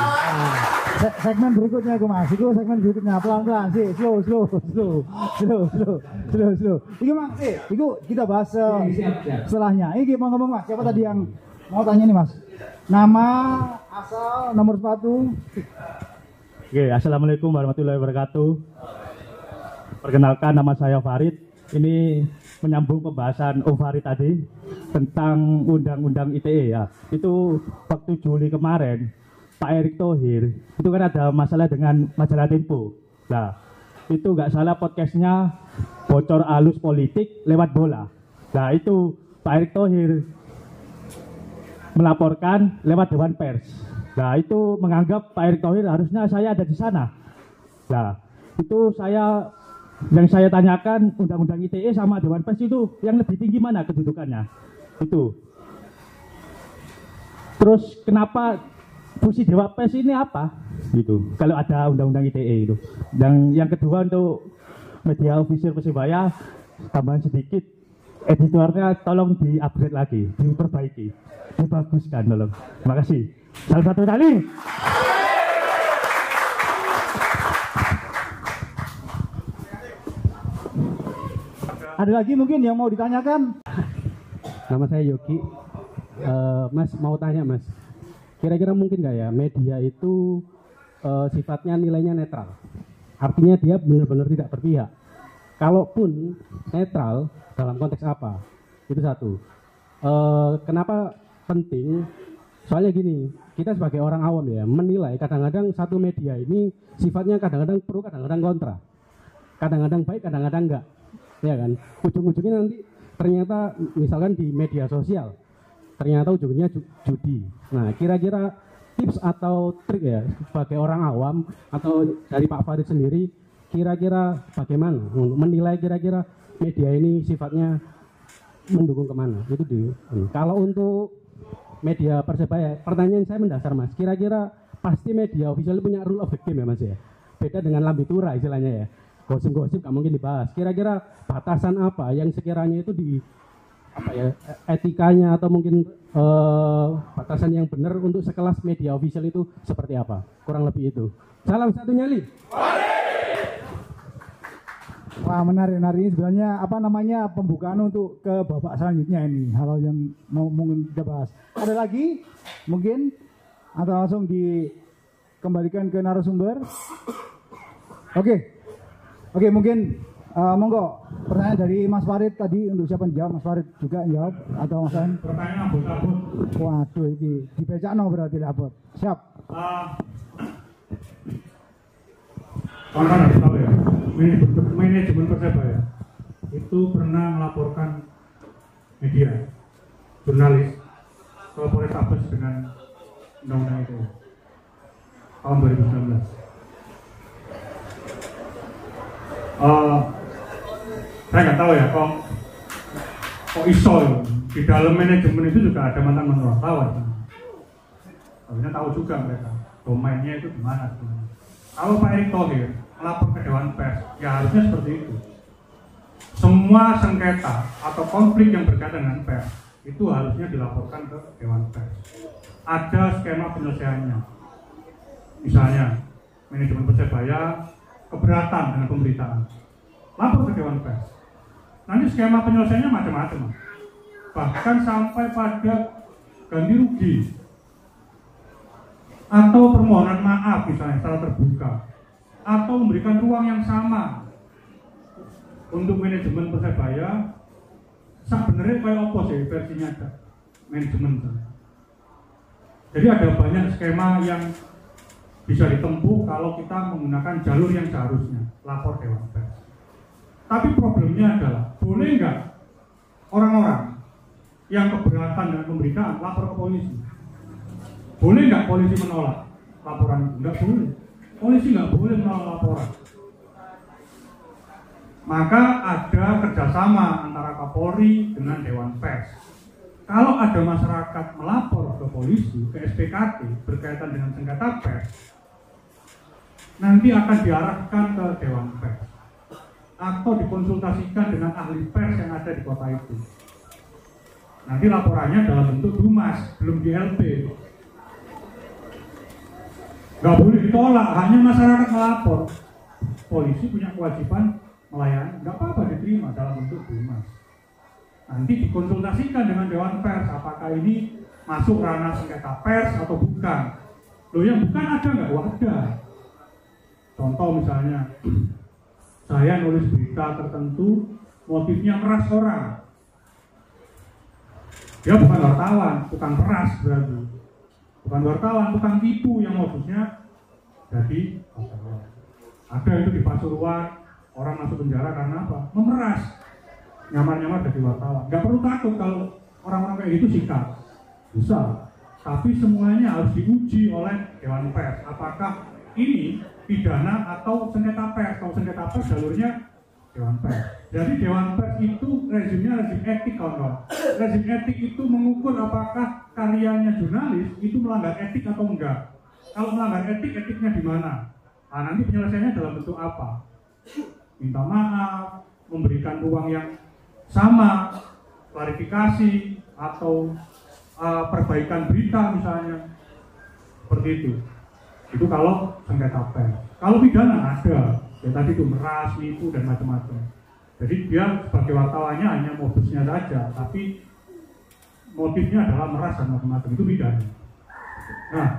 Segmen berikutnya aku Mas, itu segmen berikutnya pelan-pelan sih, slow. Itu Mas, itu kita bahas setelahnya. Ini mau ngomong Mas, siapa tadi yang mau tanya nih Mas? Nama, asal, nomor sepatu. Oke, assalamualaikum warahmatullahi wabarakatuh. Perkenalkan, nama saya Farid. Ini menyambung pembahasan Farid tadi tentang undang-undang ITE ya. Itu waktu Juli kemarin Pak Erick Thohir itu kan ada masalah dengan majalah Tempo. Nah, itu nggak salah podcastnya bocor halus politik lewat bola. Nah, itu Pak Erick Thohir melaporkan lewat Dewan Pers. Nah, itu menganggap Pak Erick Thohir harusnya saya ada di sana. Nah, itu yang saya tanyakan, undang-undang ITE sama Dewan Pers itu yang lebih tinggi mana kedudukannya? Itu. Terus kenapa fungsi Dewan Pers ini apa? Gitu. Kalau ada undang-undang ITE itu. Dan yang kedua untuk media official Persebaya, tambahan sedikit, editornya tolong di-upgrade lagi, diperbaiki, dibaguskan tolong. Terima kasih. Salah satu kali. Ada lagi mungkin yang mau ditanyakan? Nama saya Yogi. Mas mau tanya Mas, kira-kira mungkin nggak ya media itu sifatnya nilainya netral? Artinya dia benar-benar tidak berpihak. Kalaupun netral dalam konteks apa? Itu satu. Kenapa penting? Soalnya gini, kita sebagai orang awam ya menilai kadang-kadang satu media ini sifatnya kadang-kadang pro, kadang-kadang kontra. Kadang-kadang baik, kadang-kadang enggak. Ya kan, ujung-ujungnya nanti ternyata misalkan di media sosial ternyata ujungnya judi. Nah, kira-kira tips atau trik ya sebagai orang awam atau dari Pak Farid sendiri, kira-kira bagaimana untuk menilai kira-kira media ini sifatnya mendukung kemana? Itu kalau untuk media Persebaya, pertanyaan saya mendasar Mas, kira-kira pasti media official punya rule of the game ya Mas ya, beda dengan Lambitura istilahnya ya. Gosip-gosip gak mungkin dibahas. Kira-kira batasan apa yang sekiranya itu apa ya, etikanya atau mungkin batasan yang benar untuk sekelas media official itu seperti apa? Kurang lebih itu. Salam satu nyali. Wah, menarik ini sebenarnya apa namanya pembukaan untuk ke babak selanjutnya ini, hal yang mau mungkin kita bahas. Ada lagi mungkin atau langsung dikembalikan ke narasumber? Oke, mungkin monggo pertanyaan dari Mas Farid tadi untuk siapa yang jawab? Mas Farid juga jawab atau Mas An? Pertanyaan abot-abot. Waduh, ini dibecakno berarti abot. Siap. Kawan-kawan harus tahu ya, manajemen Persebaya itu pernah melaporkan media, jurnalis ke Polrestabes dengan undang-undang itu tahun 2019. Saya nggak tahu ya, kok iso ya. Di dalam manajemen itu juga ada mantan wartawan. Harusnya tahu juga mereka domainnya itu di mana sebenarnya. Kalau Pak Erick Thohir melapor ke Dewan Pers, ya harusnya seperti itu. Semua sengketa atau konflik yang berkaitan dengan pers itu harusnya dilaporkan ke Dewan Pers. Ada skema penyelesaiannya. Misalnya, manajemen Persebaya keberatan dengan pemberitaan, lapor ke Dewan Pers. Nanti skema penyelesaiannya macam-macam, bahkan sampai pada ganti rugi atau permohonan maaf misalnya secara terbuka, atau memberikan ruang yang sama untuk manajemen Persebaya. Sebenarnya kayak apa sih versinya ada manajemen. Jadi ada banyak skema yang bisa ditempuh kalau kita menggunakan jalur yang seharusnya lapor Dewan Pers. Tapi problemnya adalah, boleh nggak orang-orang yang keberatan dengan pemberitaan lapor ke polisi? Boleh nggak polisi menolak laporan itu? Nggak boleh. Polisi nggak boleh menolak laporan. Maka ada kerjasama antara Kapolri dengan Dewan Pers. Kalau ada masyarakat melapor ke polisi, ke SPKT berkaitan dengan sengketa pers, nanti akan diarahkan ke Dewan Pers atau dikonsultasikan dengan ahli pers yang ada di kota itu. Nanti laporannya dalam bentuk Dumas, belum di LP. Nggak boleh ditolak, hanya masyarakat melapor. Polisi punya kewajiban melayani, nggak apa-apa diterima dalam bentuk Dumas. Nanti dikonsultasikan dengan Dewan Pers, apakah ini masuk ranah sengketa pers atau bukan. Loh, yang bukan ada nggak? Ada. Contoh misalnya, saya nulis berita tertentu, motifnya meras orang. Dia bukan wartawan, bukan peras berarti. Bukan wartawan, bukan tipu yang modusnya jadi wartawan. Ada itu di Pasuruan, orang masuk penjara karena apa? Memeras. Nyamar-nyamar jadi wartawan. Nggak perlu takut kalau orang-orang kayak gitu sikat. Bisa. Tapi semuanya harus diuji oleh Dewan Pers. Apakah ini pidana atau sengketa pers? Kalau sengketa pers jalurnya Dewan Pers. Jadi Dewan Pers itu rezimnya rezim etik, kawan-kawan. Rezim etik itu mengukur apakah karyanya jurnalis itu melanggar etik atau enggak. Kalau melanggar etik, etiknya di mana? Nah, nanti penyelesaiannya dalam bentuk apa? Minta maaf, memberikan ruang yang sama, klarifikasi, atau perbaikan berita misalnya. Seperti itu. Itu kalau sengketa pers. Kalau pidana ada, ya tadi itu meras, nipu, dan macam-macam. Jadi dia sebagai wartawannya hanya modusnya saja, tapi motifnya adalah meras dan macam-macam. Itu pidana. Nah,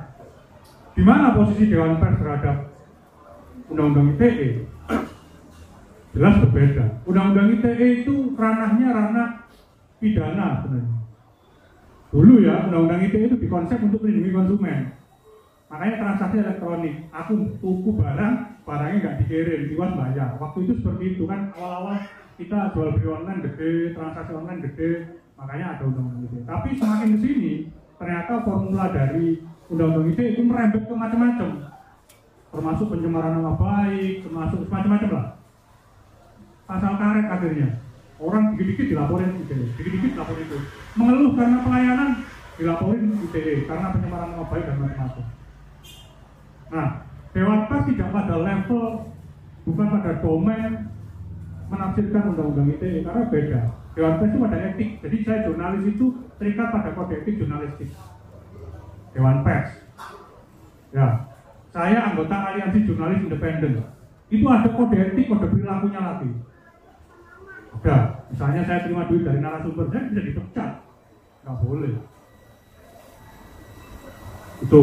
di mana posisi Dewan Pers terhadap Undang-Undang ITE? Jelas berbeda. Undang-Undang ITE itu ranahnya ranah pidana sebenarnya. Dulu ya, Undang-Undang ITE itu dikonsep untuk melindungi konsumen. Makanya transaksi elektronik, aku tuku barang, barangnya nggak dikirim, diwas bayar. Waktu itu seperti itu kan, awal-awal kita jual beli online gede, transaksi online gede, makanya ada undang-undang ITE. Tapi semakin ke sini, ternyata formula dari undang-undang ITE itu merembet ke macam-macam, termasuk pencemaran nama baik, termasuk macam-macam lah. Pasal karet akhirnya, orang dikit-dikit dilaporin ITE, dikit-dikit dilaporin itu. Mengeluh karena pelayanan, dilaporin ITE, karena pencemaran nama baik dan macam-macam. Nah, Dewan Pers tidak pada level, bukan pada domain menafsirkan undang-undang ITE, karena beda. Dewan Pers itu ada etik. Jadi saya jurnalis itu terikat pada kode etik jurnalistik. Dewan Pers. Ya, saya anggota Aliansi Jurnalis Independen. Itu ada kode etik, kode perilakunya lagi. Ada. Misalnya saya terima duit dari narasumber, saya bisa dipecat. Nggak boleh. Itu.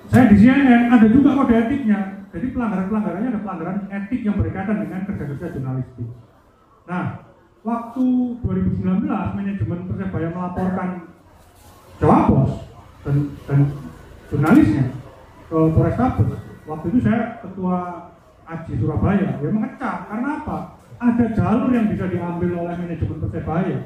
Saya di CNN ada juga kode etiknya. Jadi pelanggaran-pelanggarannya ada pelanggaran etik yang berkaitan dengan kerja-kerja jurnalistik. Nah, waktu 2019 manajemen Persebaya melaporkan Jawapos dan jurnalisnya ke Polrestabes. Waktu itu saya ketua AJI Surabaya, dia mengecam karena apa? Ada jalur yang bisa diambil oleh manajemen Persebaya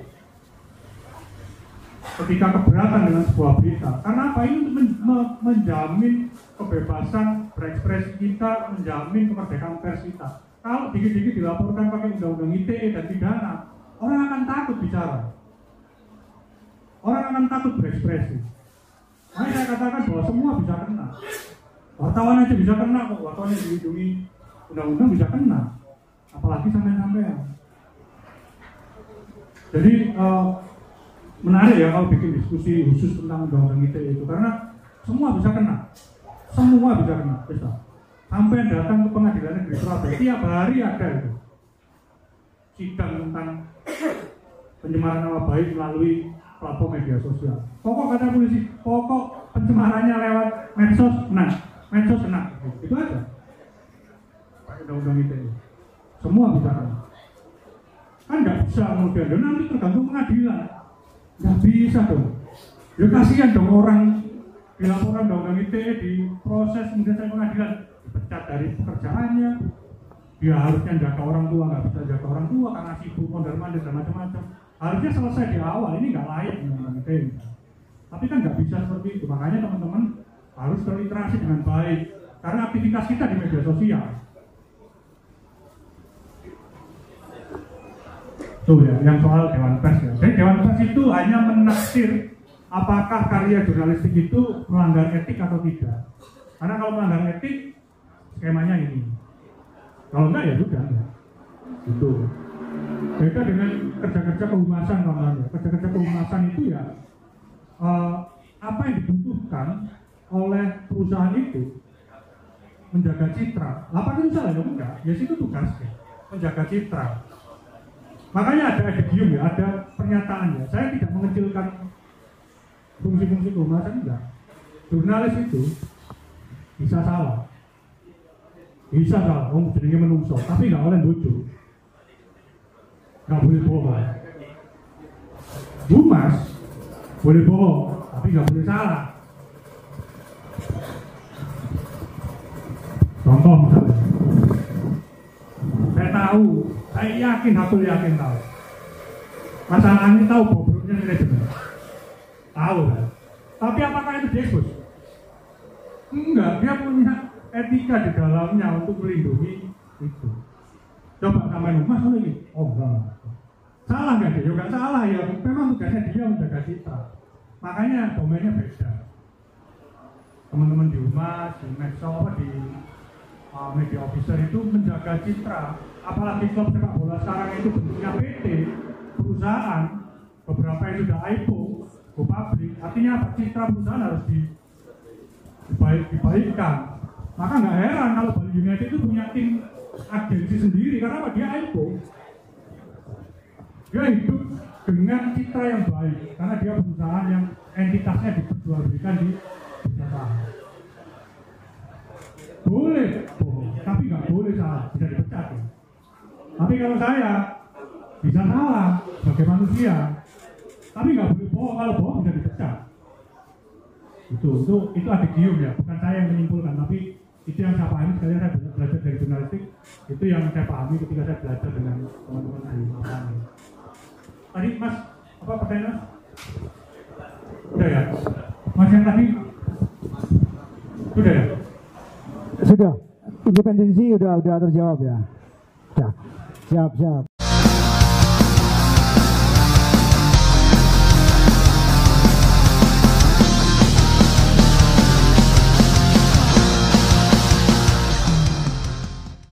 ketika keberatan dengan sebuah berita. Karena apa? Ini untuk menjamin kebebasan berekspresi kita, menjamin kemerdekaan pers kita. Kalau dikit-dikit dilaporkan pakai undang-undang ITE dan pidana, orang akan takut bicara. Orang akan takut berekspresi. Makanya saya katakan bahwa semua bisa kena. Wartawan aja bisa kena kok, wartawan yang dilindungi undang-undang bisa kena. Apalagi sampai-sampai. Jadi menarik ya kalau bikin diskusi khusus tentang undang-undang ITE itu, karena semua bisa kena. Semua bisa kena, bisa. Sampai datang ke pengadilan negeri Surabaya, tiap hari ada itu sidang tentang pencemaran nama baik melalui platform media sosial. Pokok kata polisi, pokok pencemarannya lewat medsos, medsos kena. Itu aja. Pakai undang-undang ITE. Semua bisa kena. Kan nggak bisa kemudian, nanti tergantung pengadilan. Nggak bisa dong. Ya kasihan dong orang dilaporkan undang-undang ITE, diproses kemudian saya pengadilan, dipecat dari pekerjaannya, dia harusnya jaga orang tua, nggak bisa jaga orang tua karena sibuk mondar-mandir dan macam-macam. Harusnya selesai di awal, ini nggak layak undang-undang ITE. Tapi kan nggak bisa seperti itu, makanya teman-teman harus terliterasi dengan baik karena aktivitas kita di media sosial. Tuh ya, yang soal Dewan Pers ya. Jadi Dewan Pers itu hanya menaksir apakah karya jurnalistik itu melanggar etik atau tidak. Karena kalau melanggar etik, skemanya ini. Kalau enggak ya sudah. Itu. Beda dengan kerja-kerja kehumasan namanya. Kerja-kerja kehumasan itu ya apa yang dibutuhkan oleh perusahaan itu menjaga citra. Lapan itu salah ya enggak? Ya itu tugasnya menjaga citra. Makanya ada adigium ya, ada pernyataan ya. Saya tidak mengecilkan fungsi-fungsi kehumasan, enggak. Jurnalis itu bisa salah, jenenge menungso, tapi nggak oleh bojo, nggak boleh bohong. Humas boleh bohong, tapi nggak boleh salah. Contoh misalnya, saya tahu, saya yakin, aku yakin tahu. Masalahnya tahu bobroknya manajemen, tahu kan? Tapi apakah itu diekspos? Enggak, dia punya etika di dalamnya untuk melindungi itu. Coba samain Mas ini, oh enggak. Salah nggak dia? Juga salah ya. Memang tugasnya dia menjaga citra. Makanya domainnya beda. Teman-teman di Humas, di Medsos, di media officer itu menjaga citra. Apalagi klub sepak bola sekarang itu bentuknya PT, perusahaan, beberapa yang sudah IPO, go public. Artinya apa? Citra perusahaan harus dibaikkan. Maka nggak heran kalau Bali United itu punya tim agensi sendiri, karena apa? Dia IPO. Dia hidup dengan citra yang baik karena dia perusahaan yang entitasnya diperjualbelikan di bursa saham. Boleh bohong, tapi nggak boleh salah, bisa dipecat ya. Tapi kalau saya bisa salah sebagai manusia, tapi nggak boleh bohong. Kalau bohong bisa dipecat. Itu adigium ya, bukan saya yang menyimpulkan, tapi itu yang saya pahami sekali saya belajar dari jurnalistik. Itu yang saya pahami ketika saya belajar dengan teman-teman di lapangan. Tadi Mas, apa pertanyaan? Udah ya? Mas yang tadi? Sudah ya? Sudah. Independensi udah terjawab ya. Siap.